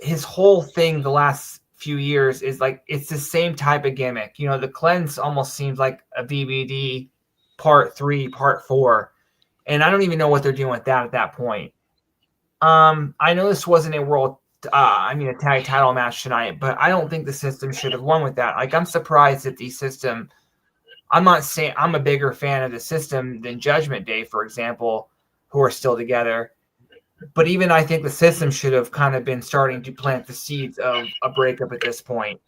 Speaker 2: his whole thing the last few years is like it's the same type of gimmick. The cleanse almost seems like a BBD part 3, part 4, and I don't even know what they're doing with that at that point. I know this wasn't a tag title match tonight, but I don't think the system should have won with that. Like I'm surprised that the system. I'm not saying I'm a bigger fan of the system than Judgment Day, for example, who are still together. But even I think the system should have kind of been starting to plant the seeds of a breakup at this point.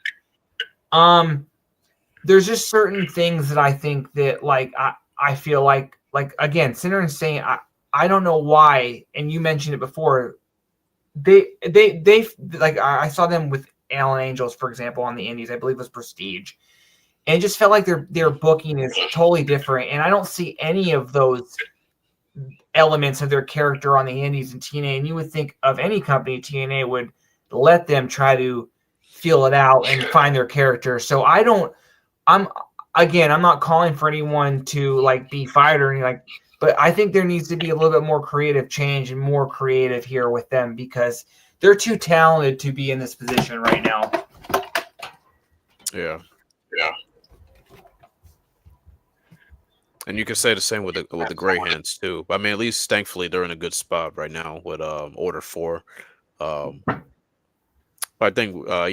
Speaker 2: There's just certain things that I think that like I feel like again, Sinner and Saint, I don't know why, and you mentioned it before. They like I saw them with Allen Angels, for example, on the Indies. I believe it was Prestige. And it just felt like their booking is totally different. And I don't see any of those elements of their character on the Indies and TNA. And you would think of any company, TNA would let them try to feel it out and find their character. So I'm not calling for anyone to like be fired or anything but I think there needs to be a little bit more creative change and more creative here with them because they're too talented to be in this position right now.
Speaker 1: Yeah. And you can say the same with the Gray Hands too. I mean, at least thankfully they're in a good spot right now with Order 4. But I think I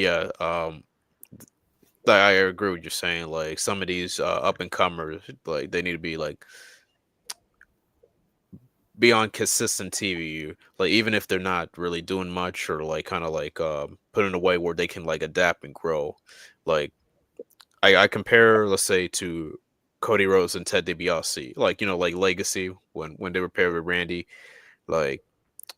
Speaker 1: agree with you saying like some of these up and comers like they need to be on consistent TV. Like even if they're not really doing much or like kind of like put in a way where they can like adapt and grow. Like I compare, let's say, to Cody Rhodes and Ted DiBiase, like like Legacy when they were paired with Randy, like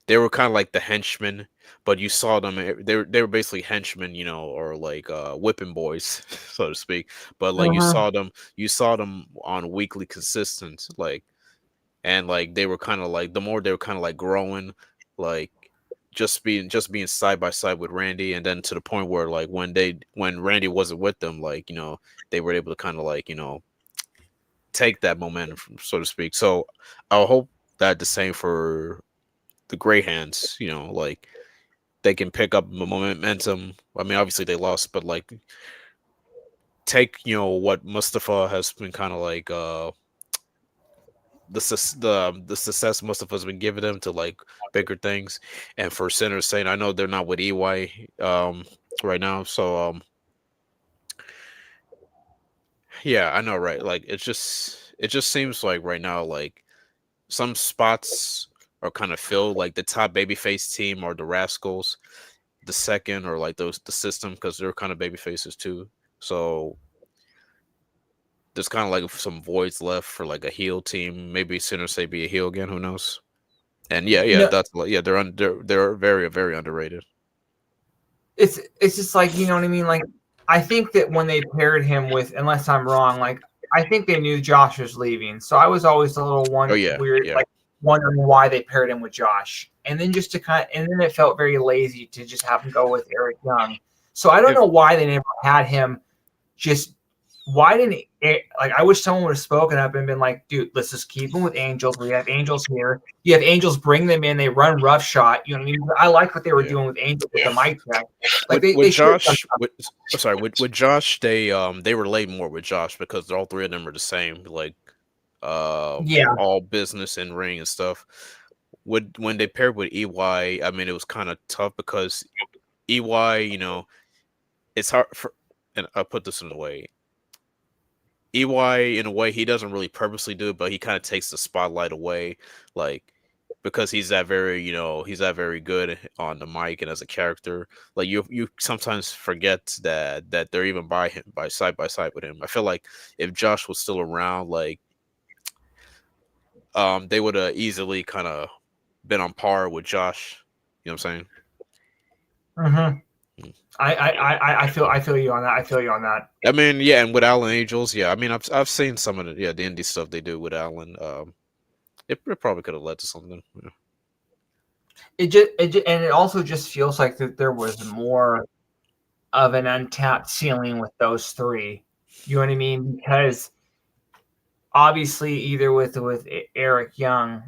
Speaker 1: they were kind of like the henchmen, but you saw them. They were basically henchmen, or like whipping boys, so to speak. But like you saw them on weekly consistent, like and like they were kind of like the more they were kind of like growing, like just being side by side with Randy, and then to the point where like when Randy wasn't with them, like they were able to kind of like take that momentum, so to speak. So I hope that the same for the Gray Hands, like they can pick up momentum. I mean, obviously they lost, but like take what Mustafa has been kind of like the success Mustafa's been giving them to like bigger things, and for Sinner Saint, I know they're not with EY right now, so Yeah, I know, right? Like it just seems like right now, like some spots are kind of filled. Like the top babyface team or the Rascals, the second or like those the system because they're kind of baby faces too. So there's kind of like some voids left for like a heel team. Maybe Sinner say be a heel again. Who knows? And yeah,
Speaker 2: No,
Speaker 1: that's yeah. They're very underrated.
Speaker 2: it's just like, you know what I mean. Like, I think that when they paired him with, unless I'm wrong, like I think they knew Josh was leaving, so I was always a little
Speaker 1: Oh
Speaker 2: one
Speaker 1: yeah,
Speaker 2: weird,
Speaker 1: yeah,
Speaker 2: like wondering why they paired him with Josh, and then just to kind of, and then it felt very lazy to just have him go with Eric Young. So I don't
Speaker 1: if
Speaker 2: know why they never had him just why didn't it, like I wish someone would have spoken up and been like, dude, let's just keep them with Angels. We have Angels here. You have Angels, bring them in. They run rough shot. You know what I mean? I like what they were
Speaker 1: yeah.
Speaker 2: doing with Angels with the mic check. Like
Speaker 1: With
Speaker 2: they should have done
Speaker 1: Josh, sorry, with Josh, they relate more with Josh because all three of them are the same, like
Speaker 2: yeah.
Speaker 1: all business and ring and stuff. With when they paired with EY, I mean, it was kind of tough because EY, it's hard for, and I'll put this in a way. EY, in a way, he doesn't really purposely do it, but he kind of takes the spotlight away, like because he's that very, he's that very good on the mic and as a character. Like you sometimes forget that they're even by side with him. I feel like if Josh was still around, like they would have easily kind of been on par with Josh. You know what I'm saying?
Speaker 2: Mm-hmm.
Speaker 1: Mm.
Speaker 2: I feel you on that. I feel you on that.
Speaker 1: I mean, yeah, and with Alan Angels, yeah. I mean, I've seen some of the indie stuff they do with Alan. It probably could have led to something. Yeah.
Speaker 2: And it also just feels like that there was more of an untapped ceiling with those three. You know what I mean? Because obviously, either with Eric Young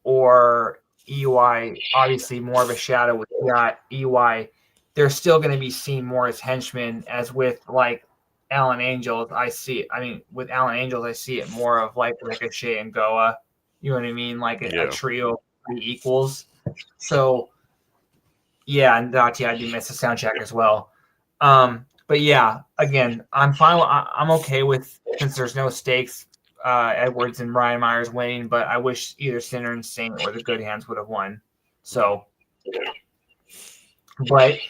Speaker 2: or EY, obviously more of a shadow with EY, they're still going to be seen more as henchmen. As with like Alan Angels, I see it. I mean, with Alan Angels, I see it more of like Ricochet and Goa. You know what I mean? Like a
Speaker 1: Yeah.
Speaker 2: trio of three equals. So yeah, and yeah, I do miss the sound check as well. But yeah, again, I'm fine. I'm okay with, since there's no stakes, Edwards and Brian Myers winning, but I wish either Sinner and Saint or the Good Hands would have won. So, but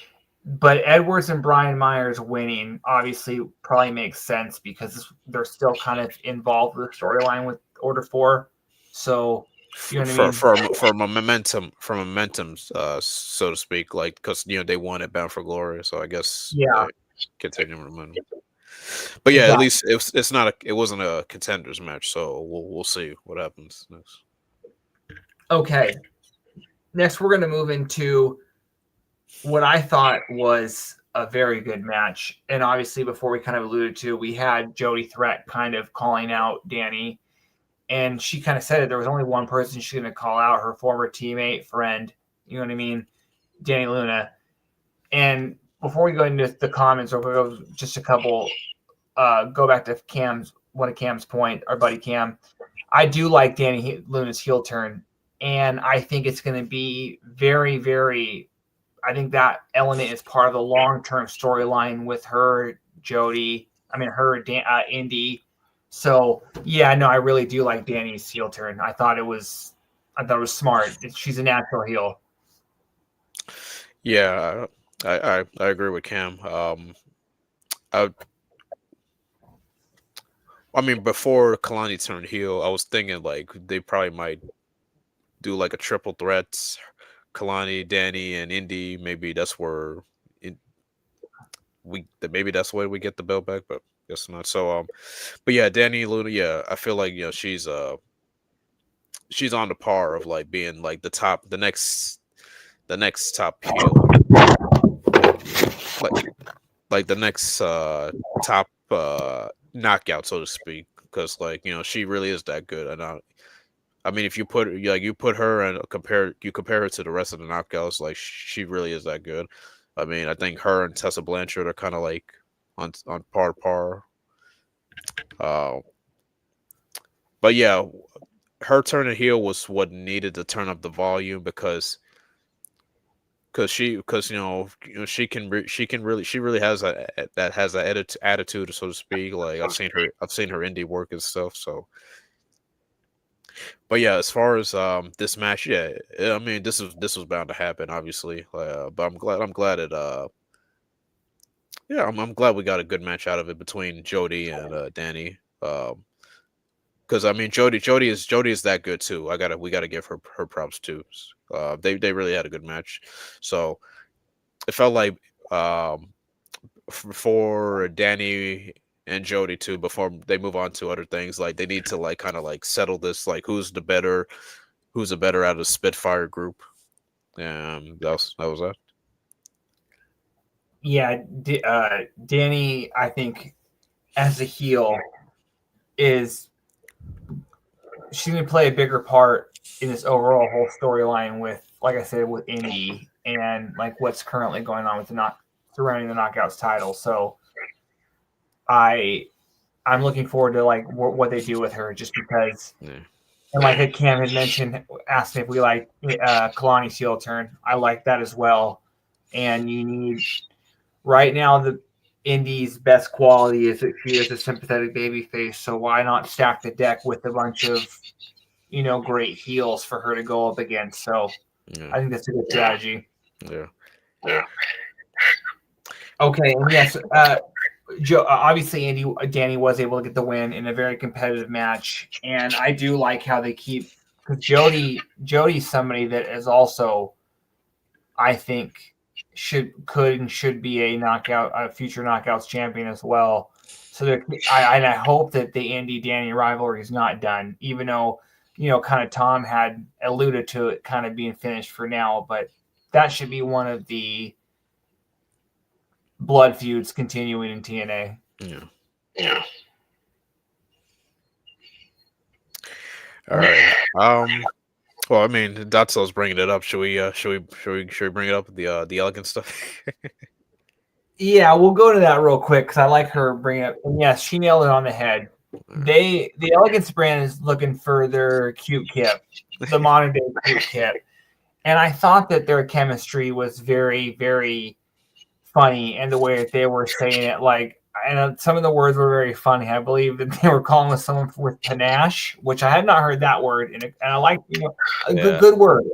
Speaker 2: Edwards and Brian Myers winning obviously probably makes sense because they're still kind of involved with the storyline with Order 4. So, you know what I
Speaker 1: For
Speaker 2: mean?
Speaker 1: for momentum, so to speak, like because they won it Bound for Glory, so I guess
Speaker 2: Yeah,
Speaker 1: continue momentum. But yeah, at
Speaker 2: exactly.
Speaker 1: least it's not it wasn't a contenders match, so we'll see what happens next.
Speaker 2: Okay. Next, we're going to move into what I thought was a very good match. And obviously, before we kind of alluded to, we had Jody Threat kind of calling out Danny. And she kind of said it. There was only one person she's going to call out, her former teammate, friend, you know what I mean? Danny Luna. And before we go into the comments, or we go just a couple, go back to one of Cam's point, our buddy Cam. I do like Danny Luna's heel turn. And I think it's going to be very, very, I think that element is part of the long-term storyline with her, Jody. I mean, Indy. So yeah, no, I really do like Danny's heel turn. I thought it was smart. She's a natural heel.
Speaker 1: Yeah, I agree with Cam. I I mean before Kalani turned heel, I was thinking like they probably might do like a triple threats, Kalani, Danny, and Indy. Maybe that's where it, maybe that's why we get the belt back, but guess not. So but yeah, Danny Luna, yeah, I feel like she's on the par of like being like the next top heel, like the next top knockout, so to speak, because like she really is that good. And I mean, if you put you put her and compare her to the rest of the knockouts, like she really is that good. I mean, I think her and Tessa Blanchard are kind of like on par to par. Uh, but yeah, her turning heel was what needed to turn up the volume because because she really has that attitude, so to speak. Like I've seen her indie work and stuff. So, but yeah, as far as this match, yeah, I mean this was bound to happen, obviously. But I'm glad it yeah, I'm glad we got a good match out of it between Jody and Danny. Because I mean Jody is that good too. We gotta give her props too. They really had a good match. So it felt like for Danny and Jody too, before they move on to other things, like they need to like kind of like settle this, like who's the better out of the Spitfire group. That was that.
Speaker 2: Yeah, Danny, I think, as a heel, is she's going to play a bigger part in this overall whole storyline with, like I said, with Indy and like what's currently going on with surrounding the Knockouts title. So I'm looking forward to like what they do with her, just because.
Speaker 1: Yeah.
Speaker 2: And like Cam had mentioned, asked if we like Kalani's heel turn. I like that as well. And you need right now the Indy's best quality is that she is a sympathetic baby face. So why not stack the deck with a bunch of great heels for her to go up against? So
Speaker 1: Yeah.
Speaker 2: I think that's a good strategy.
Speaker 1: Yeah.
Speaker 2: Okay, and yes, obviously Danny was able to get the win in a very competitive match, and I do like how they keep, because Jody's somebody that is also, I think, should be a future Knockouts champion as well. So I hope that the Indy Danny rivalry is not done, even though kind of Tom had alluded to it kind of being finished for now, but that should be one of the blood feuds continuing in TNA.
Speaker 1: Yeah. All right. Well, I mean, Datso's bringing it up. Should we bring it up, the elegant stuff?
Speaker 2: Yeah, we'll go to that real quick because I like her bringing it. And yes, she nailed it on the head. The Elegance brand is looking for their cute kip, the modern day cute kip, and I thought that their chemistry was very, very funny, and the way that they were saying it, like, and some of the words were very funny. I believe that they were calling with someone with panache, which I had not heard that word, and I like a good word.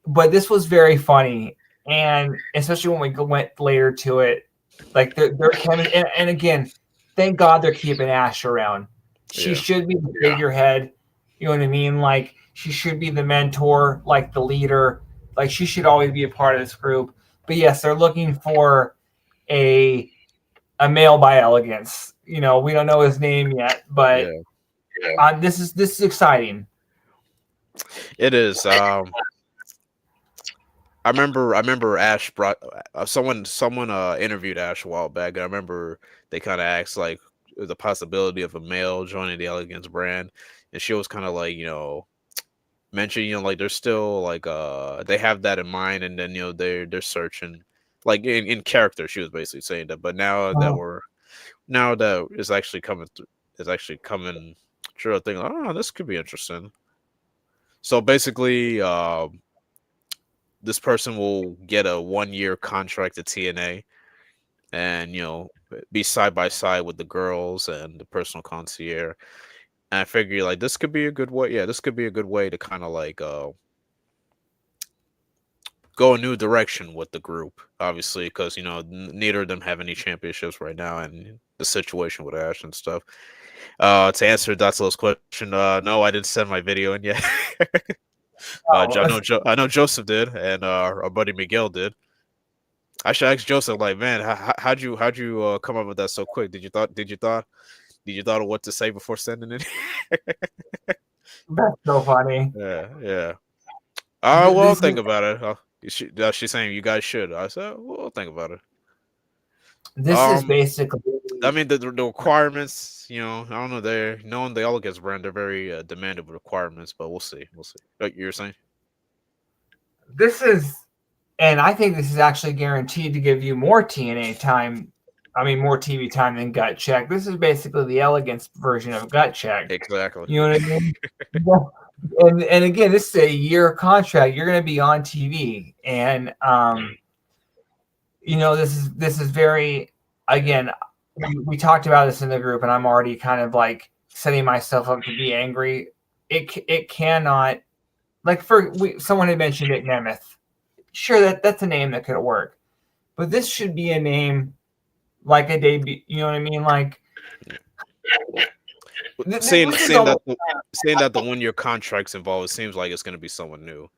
Speaker 2: But this was very funny, and especially when we went later to it, like their chemistry. And again, thank God they're keeping Ash around. She should be the figurehead. You know what I mean? Like she should be the mentor, like the leader. Like she should always be a part of this group. But yes, they're looking for a male by elegance. We don't know his name yet, but this is exciting.
Speaker 1: It is. I remember Ash brought someone interviewed Ash a while back. And I remember they kind of asked like the possibility of a male joining the Elegance brand, and she was kind of like mentioned like they're still like they have that in mind, and then they're searching like in character. She was basically saying that, but now that it's actually coming true, I think this could be interesting. So basically, this person will get a 1-year contract at TNA, and be side by side with the girls and the personal concierge. And I figure like this could be a good way. Yeah, this could be a good way to kind of like go a new direction with the group. Obviously, because neither of them have any championships right now, and the situation with Ash and stuff. To answer Datsulo's question, no, I didn't send my video in yet. I know Joseph did, and our buddy Miguel did. I should ask Joseph, like, man, how'd you come up with that so quick? Did you thought of what to say before sending it?
Speaker 2: That's so funny.
Speaker 1: Yeah. Well, think about it. She's saying you guys should. I said, well, think about it.
Speaker 2: This is basically.
Speaker 1: I mean, the requirements. I don't know. They're knowing the Elegance brand. They're very demanding of requirements, but we'll see. Like you're saying.
Speaker 2: This is, and I think this is actually guaranteed to give you more TNA time. I mean, more TV time than Gut Check. This is basically the Elegance version of Gut Check.
Speaker 1: Exactly.
Speaker 2: You know what I mean? and again, this is a year contract. You're going to be on TV, and this is very, again, we talked about this in the group, and I'm already kind of like setting myself up to be angry. It cannot, like, someone had mentioned it, Nemeth. Sure, that's a name that could work, but this should be a name like a debut. You know what I mean? Like,
Speaker 1: saying
Speaker 2: this is
Speaker 1: saying that
Speaker 2: almost.
Speaker 1: saying that the 1 year contract's involved, it seems like it's going to be someone new.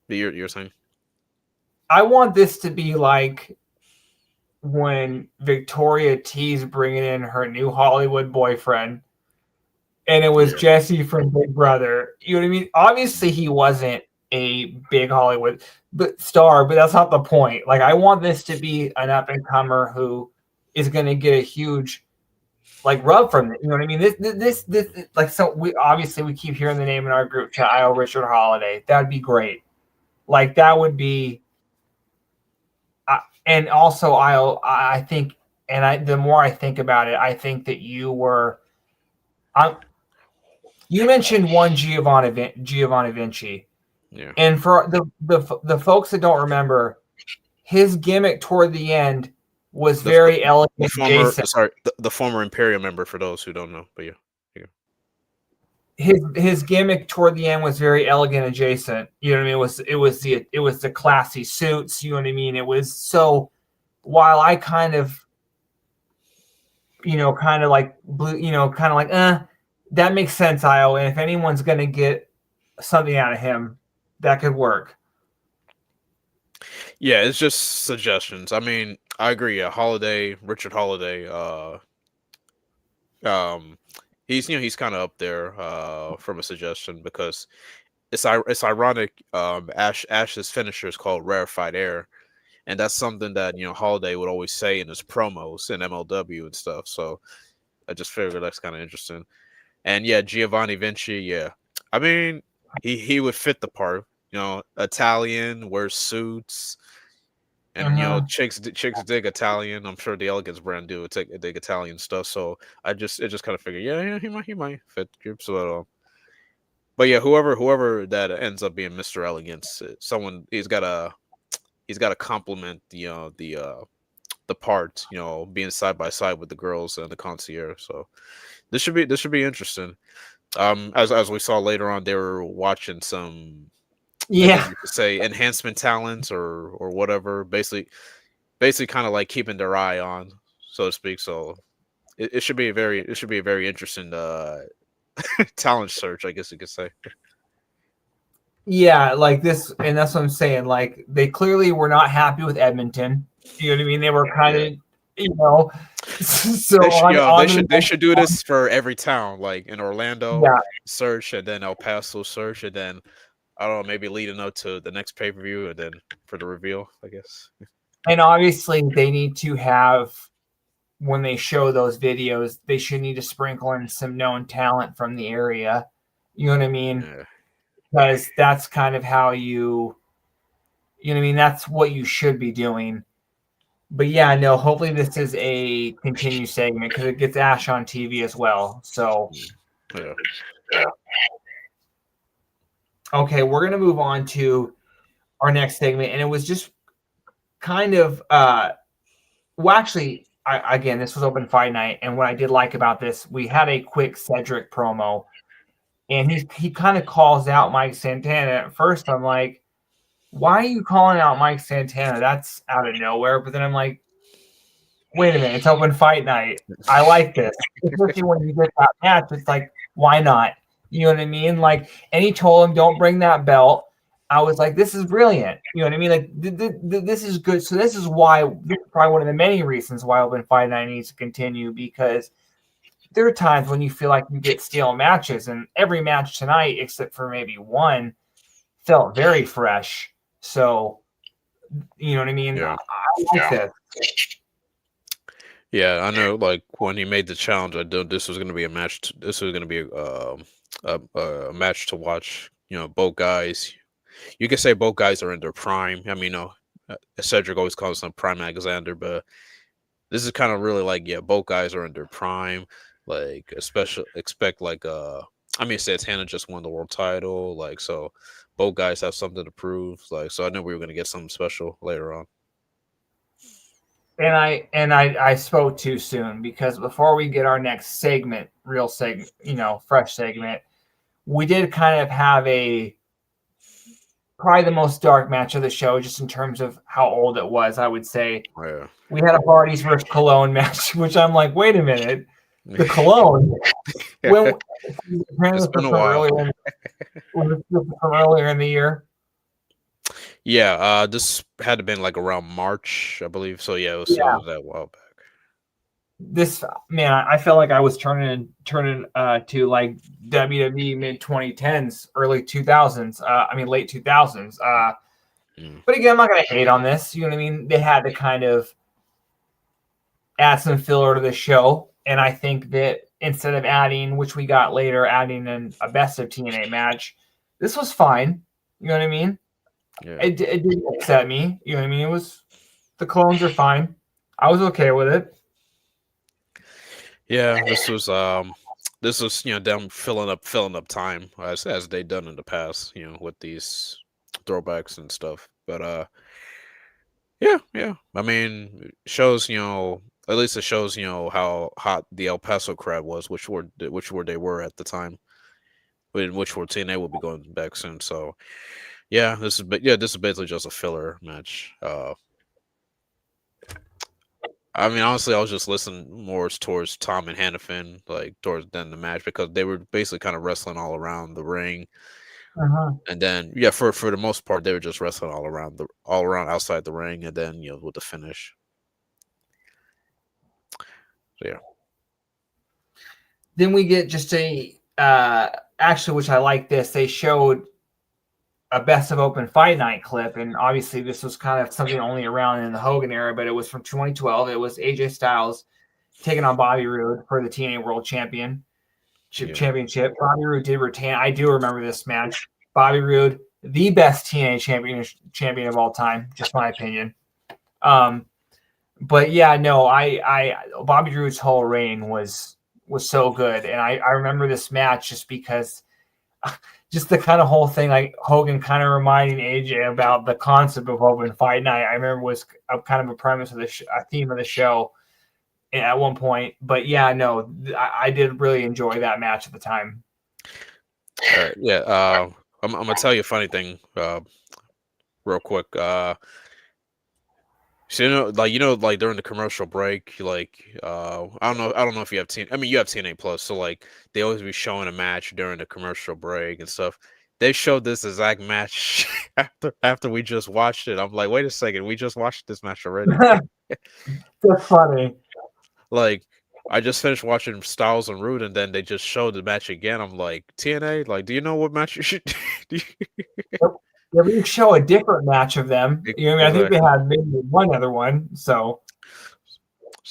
Speaker 1: But you're saying?
Speaker 2: I want this to be like when Victoria T's bringing in her new Hollywood boyfriend, and it was Jesse from Big Brother. You know what I mean? Obviously, he wasn't a big Hollywood star, but that's not the point. Like, I want this to be an up and comer who is going to get a huge like rub from it. You know what I mean? This like, so we obviously we keep hearing the name in our group chat, I.O. Richard Holiday. That'd be great. Like, that would be. And also, I think, and the more I think about it, I think that you mentioned one Giovanni Vinci,
Speaker 1: Yeah.
Speaker 2: and for the folks that don't remember, his gimmick toward the end was very elegant.
Speaker 1: The former Imperial member, for those who don't know, but yeah.
Speaker 2: His gimmick toward the end was very elegant adjacent. You know what I mean? It was the classy suits. You know what I mean? It was so. While I kind of like blue, kind of like, that makes sense, IO. And if anyone's gonna get something out of him, that could work.
Speaker 1: Yeah, it's just suggestions. I mean, I agree. Yeah, Richard Holiday. He's kind of up there from a suggestion because it's ironic. Ash's finisher is called Rarefied Air, and that's something that Holiday would always say in his promos in MLW and stuff. So I just figured that's kind of interesting. And yeah, Giovanni Vinci. Yeah, I mean, he would fit the part. Italian, wears suits. And chicks dig Italian. I'm sure the Elegance brand dig Italian stuff. So it just kind of figured, yeah, he might fit groups. But yeah, whoever that ends up being Mr. Elegance, someone he's got to complement the part, being side by side with the girls and the concierge. So this should be interesting. As we saw later on, they were watching some. I guess you could say enhancement talents or whatever. Basically kind of like keeping their eye on, so to speak. So it should be a very interesting talent search, I guess you could say.
Speaker 2: Yeah, like this, and that's what I'm saying. Like, they clearly were not happy with Edmonton. You know what I mean? They were kind of, so
Speaker 1: they should do this for every town, like in Orlando, search, and then El Paso search, and then I don't know, maybe leading up to the next pay-per-view, and then for the reveal, I guess.
Speaker 2: And obviously, they need to have, when they show those videos, they should need to sprinkle in some known talent from the area. You know what I mean?
Speaker 1: Yeah.
Speaker 2: Because that's kind of how you know what I mean? That's what you should be doing. But yeah, no, hopefully this is a continued segment because it gets Ash on TV as well. So,
Speaker 1: yeah.
Speaker 2: Okay, we're going to move on to our next segment. And it was just kind of, well, actually, again, this was open fight night. And what I did like about this, we had a quick Cedric promo. And he kind of calls out Mike Santana. At first, I'm like, why are you calling out Mike Santana? That's out of nowhere. But then I'm like, wait a minute, it's open fight night. I like this. Especially when you get that match, it's like, why not? You know what I mean? Like, and he told him, don't bring that belt. I was like, this is brilliant. You know what I mean? Like, this is good. So this is probably one of the many reasons why open fight night needs to continue, because there are times when you feel like you get stale matches, and every match tonight, except for maybe one, felt very fresh. So, you know what I mean?
Speaker 1: Yeah.
Speaker 2: I like this.
Speaker 1: Yeah, I know. Like when he made the challenge, I knew this was going to be a match. This was going to be a match to watch. Both guys. You could say both guys are in their prime. I mean, Cedric always calls him Prime Alexander, but this is kind of really like, both guys are in their prime. Like, especially expect like I mean, Santana just won the world title, like so. Both guys have something to prove, like so. I knew we were gonna get something special later on.
Speaker 2: And I spoke too soon because before we get our next segment, real segment, fresh segment, we did kind of have probably the most dark match of the show, just in terms of how old it was. I would say
Speaker 1: Yeah.
Speaker 2: we had a Hardys versus Cologne match, which I'm like, wait a minute, the Cologne when
Speaker 1: It's
Speaker 2: apparently
Speaker 1: been a
Speaker 2: from
Speaker 1: while.
Speaker 2: earlier in the year.
Speaker 1: Yeah, this had to been like around March, I believe. So yeah, it
Speaker 2: Yeah,
Speaker 1: was that while back.
Speaker 2: this man, I felt like I was turning to like WWE mid 2010s, early 2000s. I mean late 2000s. But again, I'm not gonna hate on this. You know what I mean? They had to kind of add some filler to the show, and I think that instead of adding, which we got later, adding in a best of TNA match, this was fine. You know what I mean?
Speaker 1: Yeah.
Speaker 2: It didn't upset me. You know what I mean? It was, the clones are fine. I was okay with it.
Speaker 1: Yeah, this was them filling up time as they done in the past, with these throwbacks and stuff. But yeah. I mean, it shows, at least it shows, how hot the El Paso crowd was, which were they were at the time, in which were TNA will be going back soon. So yeah, this is basically just a filler match. I mean, honestly, I was just listening more towards Tom and Hannafin, like towards than the match, because they were basically kind of wrestling all around the ring, and then yeah, for the most part, they were just wrestling all around outside the ring, and then with the finish. So yeah,
Speaker 2: Then we get just actually, which I like this. They showed a best of open fight night clip, and obviously this was kind of something only around in the Hogan era, but it was from 2012. It was AJ Styles taking on Bobby Roode for the TNA World Championship. Bobby Roode did retain. I do remember this match. Bobby Roode, the best TNA champion of all time, just my opinion. But yeah, no, I Bobby Roode's whole reign was so good, and I remember this match just because. Just the kind of whole thing, like Hogan kind of reminding AJ about the concept of open fight night. I remember was a kind of a premise of a theme of the show at one point. But yeah, no, I did really enjoy that match at the time.
Speaker 1: all right, yeah. I'm gonna tell you a funny thing, real quick. So like during the commercial break, I don't know if you have I mean, you have TNA Plus, so like they always be showing a match during the commercial break and stuff. They showed this exact match after we just watched it. I'm like, wait a second, we just watched this match already.
Speaker 2: That's funny.
Speaker 1: Like, I just finished watching Styles and Roode, and then they just showed the match again. I'm like, TNA, like, do you know what match you should?
Speaker 2: Yeah, we show a different match of them. You know, what I mean, I think they had maybe one other one. So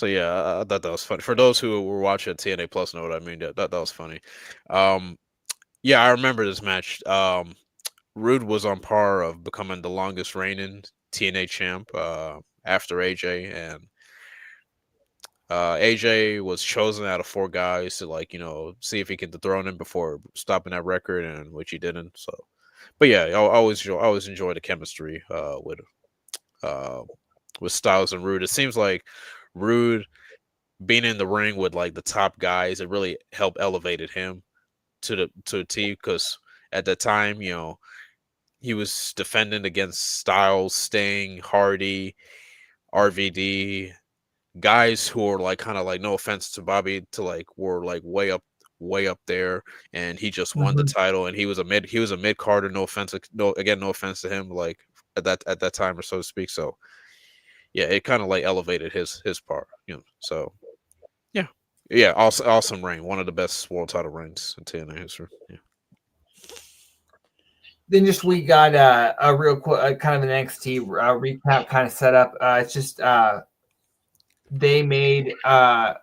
Speaker 1: yeah, I thought that was funny. For those who were watching TNA Plus, know what I mean. That was funny. Yeah, I remember this match. Roode was on par of becoming the longest reigning TNA champ after AJ, and AJ was chosen out of 4 guys to see if he could dethrone him before stopping that record, and which he didn't. So, but yeah, I always enjoy the chemistry with Styles and Roode. It seems like Roode being in the ring with like the top guys, it really helped elevated him to the T, because at that time, he was defending against Styles, Sting, Hardy, RVD, guys who are like kind of like, no offense to Bobby, to like were like way up there, and he just won the title, and he was a mid carder. No offense, no offense to him, like at that time, or so to speak. So yeah, it kind of like elevated his part, So yeah, awesome reign, one of the best world title reigns in TNA history. Yeah.
Speaker 2: then just we got a real quick kind of an NXT recap kind of setup. It's just they made I'm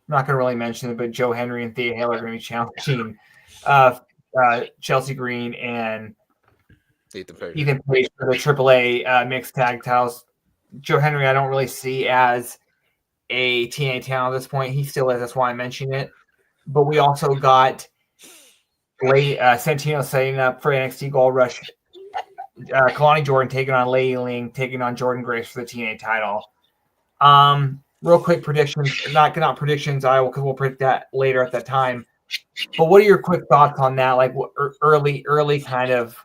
Speaker 2: not going to really mention it, but Joe Henry and Thea Hale are going to be challenging Chelsea Green and Ethan Page for the AAA mixed tag titles. Joe Henry, I don't really see as a TNA talent at this point. He still is. That's why I mention it. but we also got Santino setting up for NXT Gold Rush. Kalani Jordan taking on Lei Ling, taking on Jordan Grace for the TNA title. Real quick predictions, not predictions, because we'll predict that later at that time. But what are your quick thoughts on that? Like early kind of,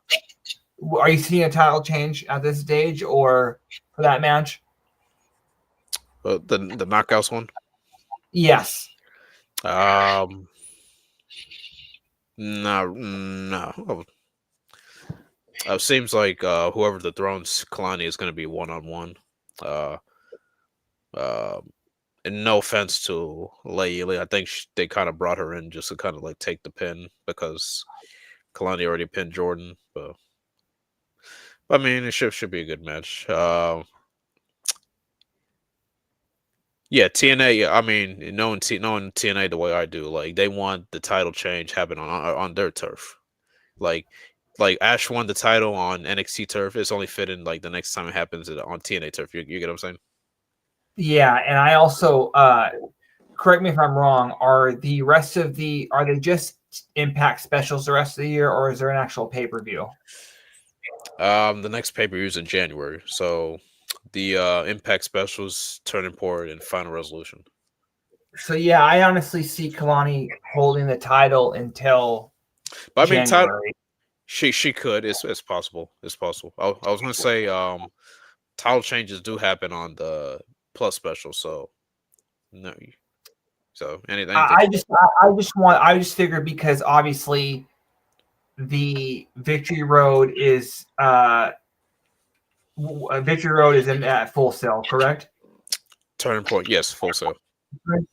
Speaker 2: are you seeing a title change at this stage or for that match?
Speaker 1: The knockouts one.
Speaker 2: Yes.
Speaker 1: No. Seems like whoever the throne's Kalani is going to be 1-on-1. Uh, and no offense to Lei Ling, I think they kind of brought her in just to kind of like take the pin because Kalani already pinned Jordan. But I mean, it should be a good match. Yeah, TNA. I mean, knowing TNA the way I do, like they want the title change happen on their turf. Like Ash won the title on NXT turf. It's only fitting like the next time it happens on TNA turf. You get what I'm saying?
Speaker 2: Yeah, and I also correct me if I'm wrong. Are they just Impact specials the rest of the year, or is there an actual pay-per-view?
Speaker 1: The next pay-per-view is in January, so the Impact specials, Turning Point, and Final Resolution.
Speaker 2: So yeah, I honestly see Kalani holding the title until
Speaker 1: But I mean,
Speaker 2: January.
Speaker 1: she could. It's possible. It's possible. I was gonna say title changes do happen on the Plus special, so no. So anything.
Speaker 2: I just figured because obviously the Victory Road is in at Full Sail, correct?
Speaker 1: Turning Point, yes, Full Sail.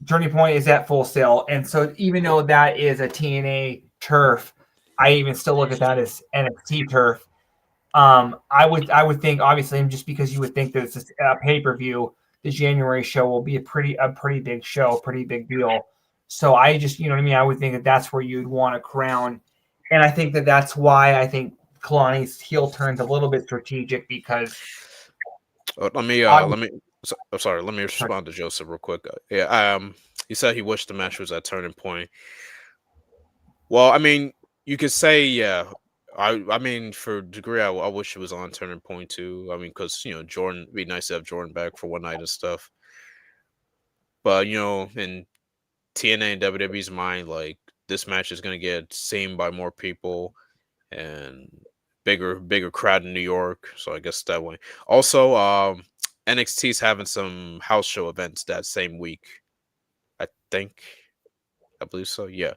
Speaker 2: Turning Point is at Full Sail, and so even though that is a TNA turf, I even still look at that as NXT turf. I would think obviously just because you would think that it's a pay-per-view, the January show will be a pretty big show, pretty big deal. So I just, you know what I mean? I would think that that's where you'd want a crown. And I think that that's why I think Kalani's heel turn's a little bit strategic because
Speaker 1: Let me. I'm sorry. Let me respond to Joseph real quick. Yeah. He said he wished the match was at Turning Point. Well, I mean, you could say, yeah. I mean, for a degree, I wish it was on Turning Point too. I mean, because Jordan, it'd be nice to have Jordan back for one night and stuff. But in TNA and WWE's mind, like this match is gonna get seen by more people and bigger crowd in New York. So I guess that way. Also, NXT's having some house show events that same week. I believe so. Yeah.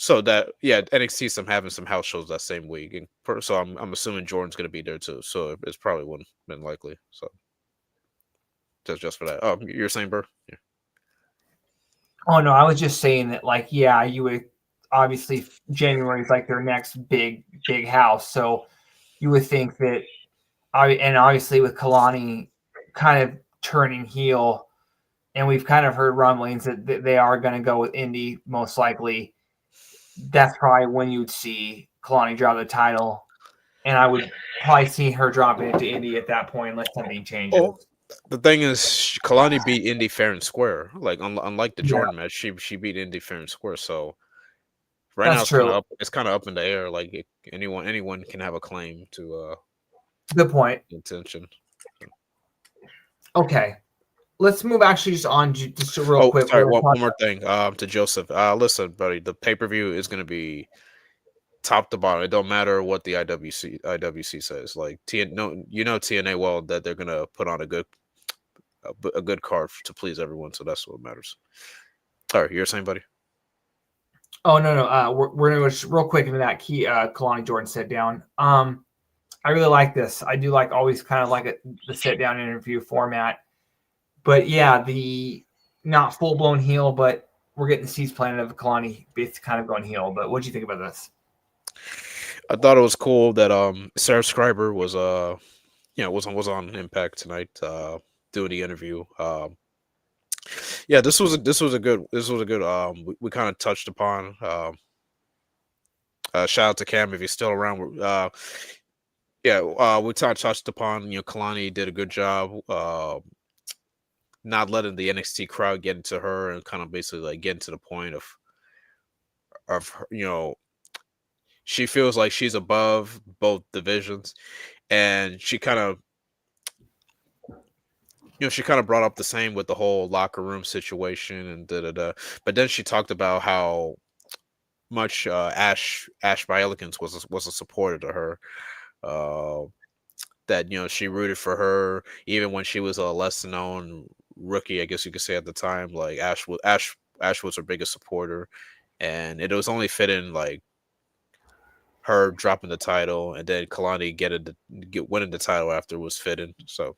Speaker 1: So NXT's having some house shows that same week, and so I'm assuming Jordan's gonna be there too. So it's probably wouldn't been likely. So just for that. Oh, you're saying, Burr? Yeah.
Speaker 2: Oh no, I was just saying that like yeah, you would obviously January is like their next big house, so you would think that and obviously with Kalani kind of turning heel, and we've kind of heard rumblings that they are going to go with Indy most likely. That's probably when you'd see Kalani drop the title, and I would probably see her drop it into Indy at that point unless something changes.
Speaker 1: Oh, the thing is, Kalani beat Indy fair and square. Like unlike the Jordan match, she beat Indy fair and square. So right now it's kind of up in the air. Like anyone can have a claim to
Speaker 2: good point
Speaker 1: attention.
Speaker 2: Okay, let's move actually just on just real quick.
Speaker 1: Sorry, one more thing. To Joseph, listen, buddy, the pay-per-view is going to be top to bottom. It don't matter what the IWC says. Like TNA well that they're going to put on a good card to please everyone. So that's what matters. All right, you're saying, buddy?
Speaker 2: Oh no, we're gonna go just real quick into that key Kalani Jordan sit down. I really like this. I do like always kind of like the sit down interview format. But yeah, the not full blown heel, but we're getting the seeds planted of Kalani. It's kind of going heel. But what do you think about this?
Speaker 1: I thought it was cool that Sarah Schreiber was was on Impact tonight doing the interview. Yeah, this was a good we kind of touched upon. Shout out to Cam if he's still around. We touched upon Kalani did a good job not letting the NXT crowd get into her and kind of basically like getting to the point of her, she feels like she's above both divisions, and she kind of she kind of brought up the same with the whole locker room situation and da da da. But then she talked about how much Ash by Elegance was a supporter to her. Uh, that she rooted for her even when she was a less known rookie, I guess you could say at the time. Like Ash was her biggest supporter, and it was only fitting like her dropping the title and then Kalani winning the title after was fitting. So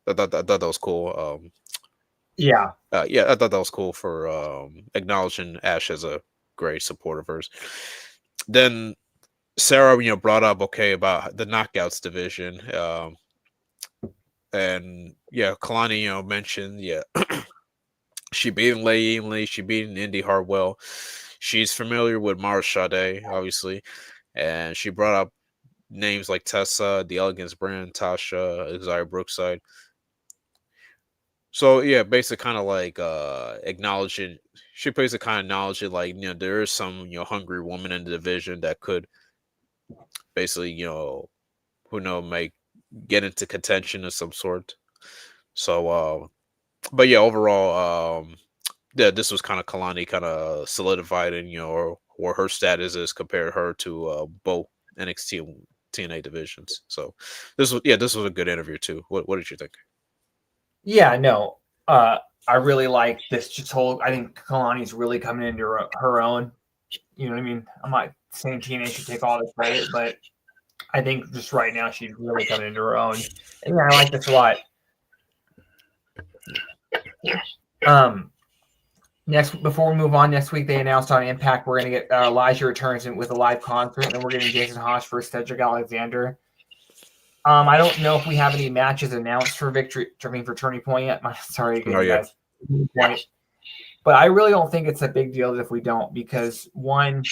Speaker 1: I thought that was cool.
Speaker 2: Yeah.
Speaker 1: Yeah, I thought that was cool for acknowledging Ash as a great support of hers. Then Sarah, brought up about the knockouts division, and yeah, Kalani, mentioned she beat Lee, she beat Indy Hartwell. She's familiar with Mara Sade, obviously, and she brought up names like Tessa, the Elegance brand, Tasha, Xia Brookside. So yeah, basically kind of like acknowledging she basically kind of acknowledged it like there is some hungry woman in the division that could basically who know make get into contention of some sort. So but yeah, overall yeah, this was kind of Kalani kind of solidified in or her status is compared her to both NXT and TNA divisions. So this was a good interview too. What did you think?
Speaker 2: Yeah, no. I really like this just whole I think Kalani's really coming into her own. You know what I mean? I'm not saying TNA should take all the credit, but I think just right now she's really coming into her own. And yeah, I like this a lot. Next, before we move on, next week they announced on Impact we're going to get Elijah returns with a live concert, and then we're getting Jason Haas versus Cedric Alexander. I don't know if we have any matches announced for for Turning Point yet. Sorry again, guys. But I really don't think it's a big deal if we don't, because one,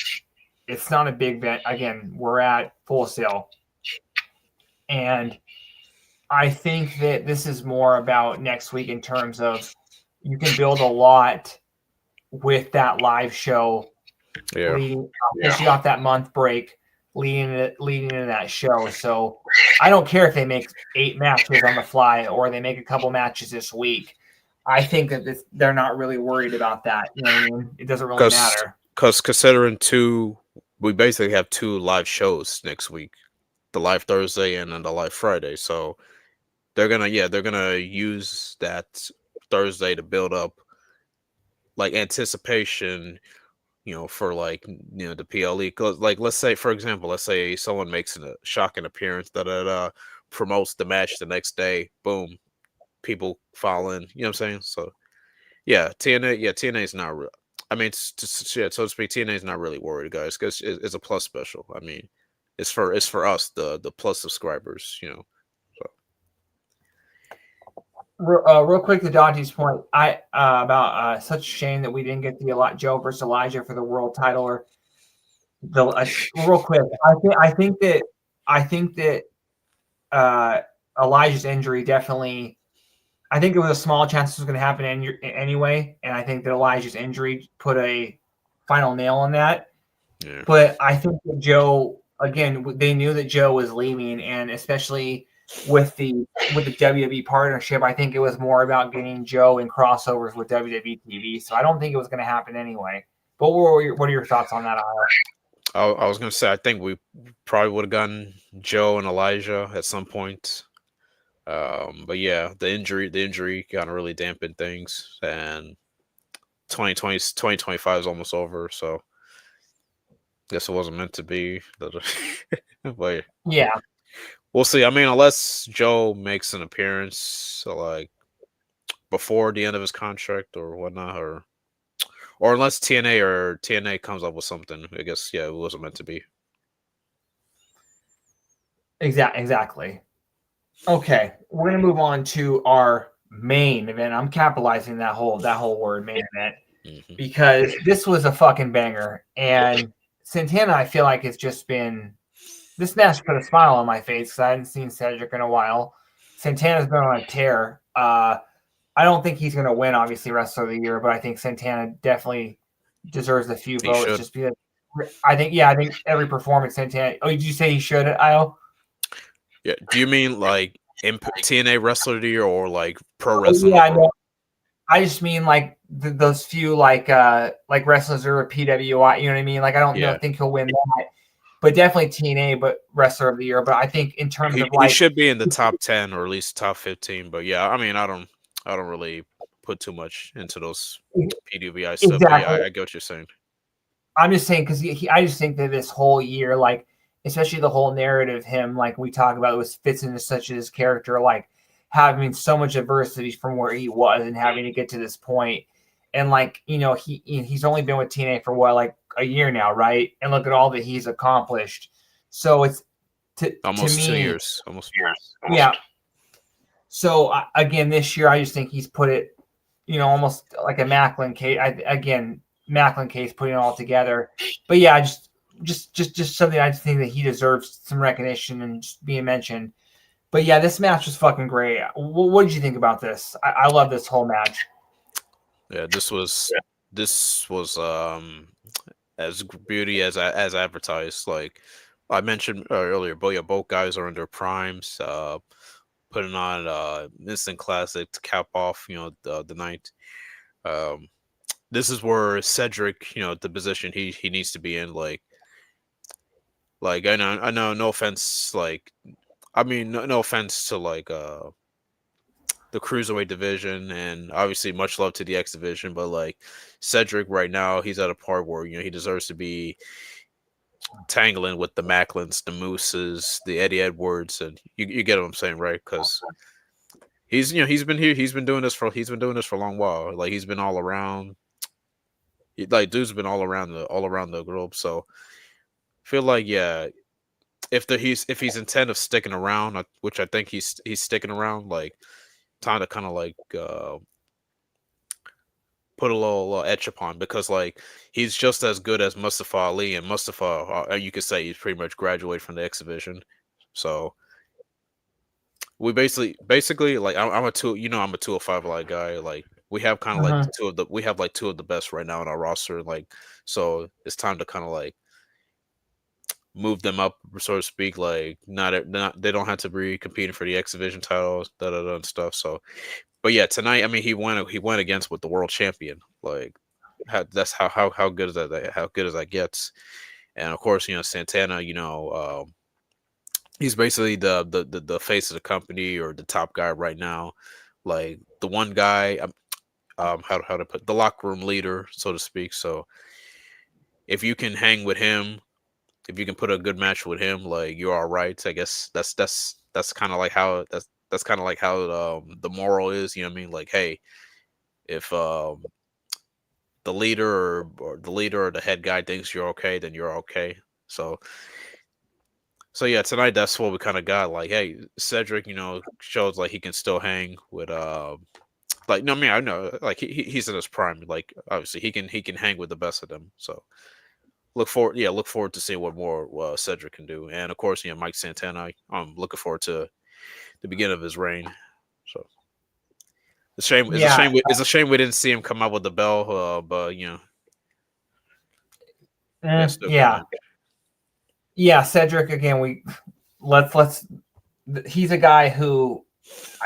Speaker 2: it's not a big event. Again, we're at Full Sail, and I think that this is more about next week in terms of you can build a lot with that live show, especially off that month break, leading into that show. So I don't care if they make 8 matches on the fly or they make a couple matches this week. I think that they're not really worried about that. You know what I mean? It doesn't really matter.
Speaker 1: Because considering we basically have 2 live shows next week, the live Thursday and then the live Friday. So they're gonna use that Thursday to build up like anticipation, for like the PLE. Cause like let's say for example, let's say someone makes a shocking appearance that promotes the match the next day. Boom, people fall in. You know what I'm saying? So yeah, TNA is not real. I mean, so to speak, TNA is not really worried, guys, because it's a plus special. I mean, it's for us, the plus subscribers.
Speaker 2: Real quick to Dante's point, about such a shame that we didn't get the Joe versus Elijah for the world title. Or real quick, I think that Elijah's injury definitely. I think it was a small chance this was going to happen anyway, and I think that Elijah's injury put a final nail on that.
Speaker 1: Yeah.
Speaker 2: But I think that Joe, again, they knew that Joe was leaving, and especially with the WWE partnership, I think it was more about getting Joe in crossovers with WWE TV. So I don't think it was going to happen anyway. But what are your thoughts on that, Ira?
Speaker 1: I was going to say I think we probably would have gotten Joe and Elijah at some point. But yeah, the injury kind of really dampened things, and 2025 is almost over, so guess it wasn't meant to be. But
Speaker 2: yeah,
Speaker 1: we'll see. I mean, unless Joe makes an appearance like before the end of his contract or whatnot, or unless TNA comes up with something, I guess it wasn't meant to be.
Speaker 2: Exactly. Okay, we're gonna move on to our main event. I'm capitalizing that whole word, main event, because this was a fucking banger. And Santana, I feel like it's just been this match put a smile on my face because I hadn't seen Cedric in a while. Santana's been on a tear. I don't think he's gonna win, obviously, Wrestler of the Year, but I think Santana definitely deserves a few
Speaker 1: He
Speaker 2: votes
Speaker 1: should.
Speaker 2: just because I think every performance Santana. Oh, did you say he should? Io?
Speaker 1: Yeah. Do you mean like TNA Wrestler of the Year or like Pro
Speaker 2: Oh,
Speaker 1: Wrestling
Speaker 2: yeah,
Speaker 1: overall?
Speaker 2: I just mean like those few like wrestlers or PWI. You know what I mean? Like I don't think he'll win that, but definitely TNA, but Wrestler of the Year. But I think in terms of
Speaker 1: He
Speaker 2: like
Speaker 1: should be in the top 10 or at least top 15. But yeah, I mean, I don't really put too much into those PWI stuff. But yeah,
Speaker 2: exactly.
Speaker 1: I get what you're saying.
Speaker 2: I'm just saying because I just think that this whole year, like especially the whole narrative, him like we talk about, was fits into such his character, like having so much adversity from where he was and having to get to this point, and like he's only been with TNA for what, like a year now, right? And look at all that he's accomplished. So it's to
Speaker 1: Almost
Speaker 2: me,
Speaker 1: 2 years. Almost.
Speaker 2: yeah. So again, this year I just think he's put it, almost like a Macklin case. Macklin case, putting it all together. But yeah, just something I think that he deserves some recognition and just being mentioned. But yeah, this match was fucking great. What did you think about this? I love this whole match.
Speaker 1: Yeah, this was as beauty as advertised. Like I mentioned earlier, both guys are in their primes. Putting on instant classic to cap off the night. This is where Cedric, the position he needs to be in. Like I know, no offense. Like I mean, no offense to like the cruiserweight division, and obviously much love to the X division, but like Cedric right now, he's at a part where he deserves to be tangling with the Macklins, the Mooses, the Eddie Edwards, and you get what I'm saying, right? Because he's been here, he's been doing this for a long while. Like he's been all around. Like dude's been all around the globe. So I feel like if he's intent of sticking around, which I think he's sticking around, like time to kind of like put a little etch upon, because like he's just as good as Mustafa Ali, and Mustafa, you could say he's pretty much graduated from the exhibition. So we basically like I'm a I'm a 205 like guy. Like we have kind of like two of the best right now in our roster. Like so it's time to kind of like move them up, so to speak. Like not they don't have to be competing for the exhibition titles, and stuff. So but yeah, tonight, I mean, he went against with the world champion. Like, that's how good is that? How good as that gets? And of course, Santana. He's basically the face of the company, or the top guy right now. Like the one guy, how to put, the locker room leader, so to speak. So if you can hang with him, if you can put a good match with him, like you're all right. I guess that's kind of like how that's kind of like how the moral is. You know what I mean? Like, hey, if the leader or the head guy thinks you're okay, then you're okay. So yeah, tonight that's what we kind of got. Like, hey, Cedric, shows like he can still hang with like, no, I mean, I know, like he's in his prime. Like obviously he can hang with the best of them. So look forward to seeing what more Cedric can do. And of course, Mike Santana, I'm looking forward to the beginning of his reign. So it's a shame we didn't see him come out with the bell, but still good match.
Speaker 2: Yeah, Cedric again. Let's. He's a guy who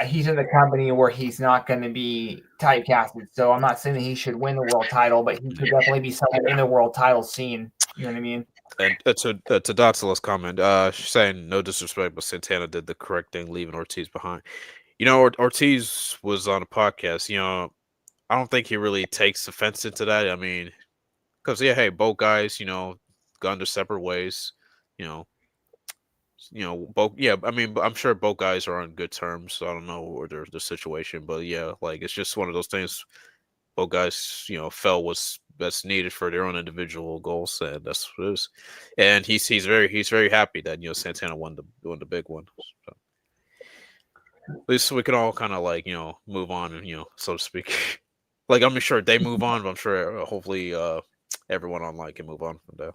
Speaker 2: he's in the company where he's not going to be typecasted. So I'm not saying that he should win the world title, but he could definitely be someone in the world title scene. You know what I mean?
Speaker 1: And to Dotsila's comment, she's saying no disrespect, but Santana did the correct thing, leaving Ortiz behind. Ortiz was on a podcast. I don't think he really takes offense into that. I mean, because hey, both guys, gone their separate ways. You know, both. Yeah, I mean, I'm sure both guys are on good terms. So I don't know or their situation, but yeah, like it's just one of those things. Both guys, felt was best needed for their own individual goals, and that's what it is. And he's very happy that Santana won the big one. So at least we can all kind of like move on, and so to speak. Like I'm sure they move on, but I'm sure hopefully everyone online can move on from there.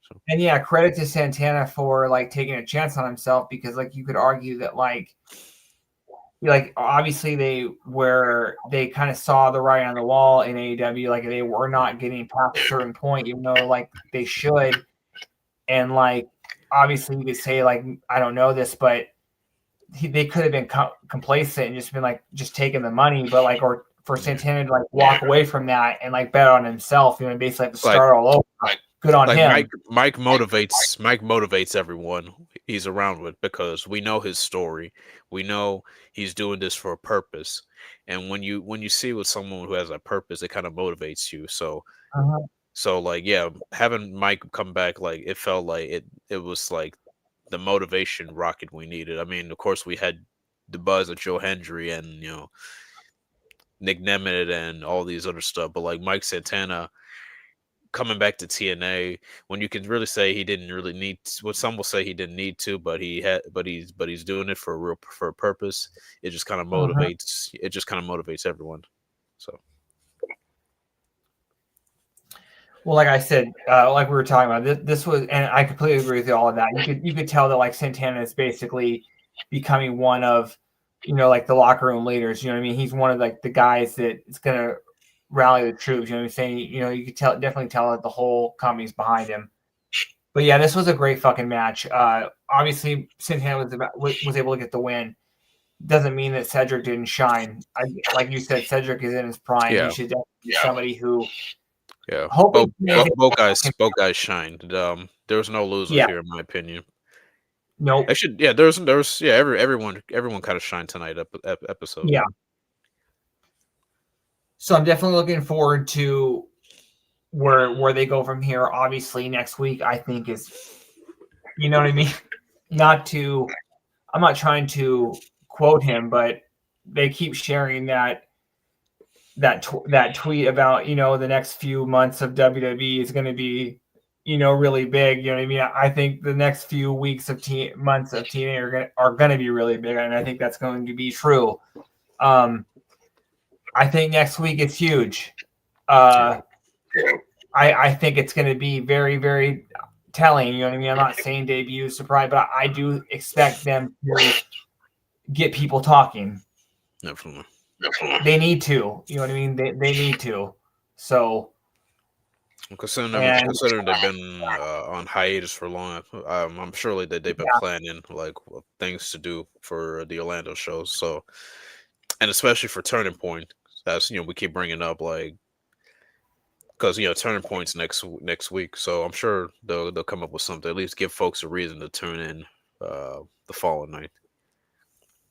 Speaker 1: So.
Speaker 2: And yeah, credit to Santana for like taking a chance on himself, because like you could argue that like like obviously they kind of saw the writing on the wall in AEW, like they were not getting past a certain point, even though like they should. And like obviously you could say like I don't know this, but they could have been complacent and just been like just taking the money, but like or for Santana to like walk away from that and like bet on himself, you know, basically have to start all over. Good on him.
Speaker 1: Mike motivates everyone he's around with because we know his story. We know he's doing this for a purpose. And when you see with someone who has a purpose, it kind of motivates you. So so like yeah, having Mike come back, like it felt like it was like the motivation rocket we needed. I mean, of course we had the buzz of Joe Hendry and Nick Nemeth and all these other stuff, but like Mike Santana coming back to TNA when you can really say he didn't really need what some will say he didn't need to, but he's doing it for a purpose. It just kind of motivates everyone. So
Speaker 2: well, like I said, like we were talking about, this was, and I completely agree with all of that. You could tell that like Santana is basically becoming one of, like the locker room leaders. You know what I mean? He's one of like the guys that is gonna rally the troops. You know what I'm saying? You could definitely tell that the whole company's behind him. But yeah, this was a great fucking match. Obviously, Santana was able to get the win. Doesn't mean that Cedric didn't shine. Like you said, Cedric is in his prime.
Speaker 1: yeah,
Speaker 2: He should definitely be somebody who.
Speaker 1: yeah. Both guys shined. There was no loser here in my opinion.
Speaker 2: Nope.
Speaker 1: Actually, yeah, there was everyone kind of shined tonight episode.
Speaker 2: Yeah. So I'm definitely looking forward to where they go from here. Obviously, next week I think is, you know what I mean. I'm not trying to quote him, but they keep sharing that tweet about the next few months of WWE is going to be really big. You know what I mean? I think the next few weeks of months of TNA are going to be really big, and I think that's going to be true. I think next week it's huge. I think it's going to be very, very telling. You know what I mean? I'm not saying debut surprise, but I do expect them to get people talking.
Speaker 1: Definitely.
Speaker 2: They need to. You know what I mean? They need to. So.
Speaker 1: Considering they've been on hiatus for long, I'm surely that they've been planning like things to do for the Orlando shows. So, and especially for Turning Point, as we keep bringing up, like because Turning Point's next week. So I'm sure they'll come up with something, at least give folks a reason to tune in the following night.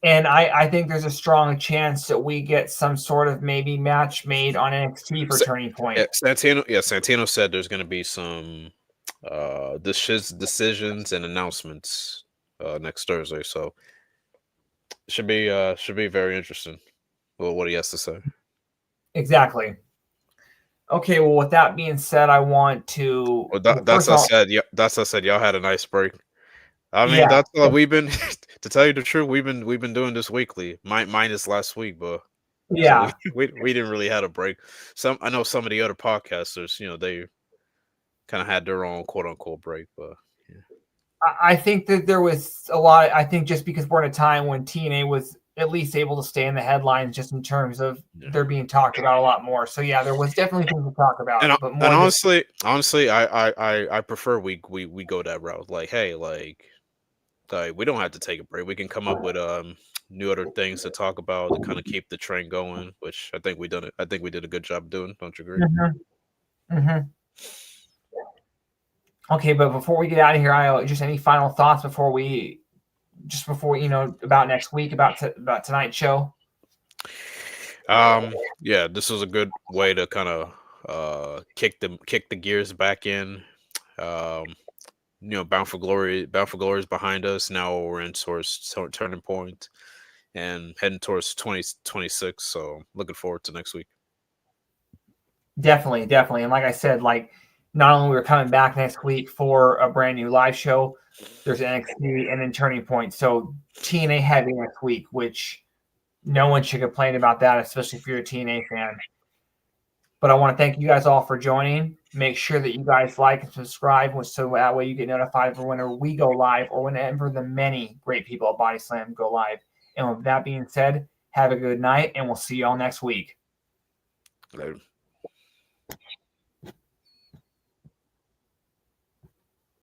Speaker 2: And I think there's a strong chance that we get some sort of maybe match made on NXT for Turning Point.
Speaker 1: Santino said there's going to be some decisions and announcements next Thursday, so should be very interesting. Well, what he has to say.
Speaker 2: Exactly. Okay, well, with that being said, I want to.
Speaker 1: Well, that's I said. Yeah, that's I said. Y'all had a nice break. I mean, that's what we've been. To tell you the truth, we've been doing this weekly. Minus last week, but
Speaker 2: yeah,
Speaker 1: so we didn't really have a break. I know some of the other podcasters, they kind of had their own quote unquote break, but yeah.
Speaker 2: I think that there was a lot. I think just because we're in a time when TNA was at least able to stay in the headlines, just in terms of they're being talked about a lot more. So yeah, there was definitely things to talk about.
Speaker 1: And honestly, I prefer we go that route. Like, hey, like we don't have to take a break. We can come up with new other things to talk about to kind of keep the train going, which I think we done it. I think we did a good job doing. Don't you agree?
Speaker 2: Okay, but before we get out of here, just any final thoughts before about next week, about tonight's show?
Speaker 1: Yeah, this was a good way to kind of kick the gears back in. Bound for Glory is behind us. Now we're in towards Turning Point and heading towards 2026. So looking forward to next week.
Speaker 2: Definitely. And like I said, like not only we're coming back next week for a brand new live show, there's NXT and then Turning Point. So TNA heavy next week, which no one should complain about that, especially if you're a TNA fan. But I want to thank you guys all for joining. Make sure that you guys like and subscribe, so that way you get notified for whenever we go live or whenever the many great people at Body Slam go live. And with that being said, have a good night, and we'll see y'all next week.
Speaker 1: Later.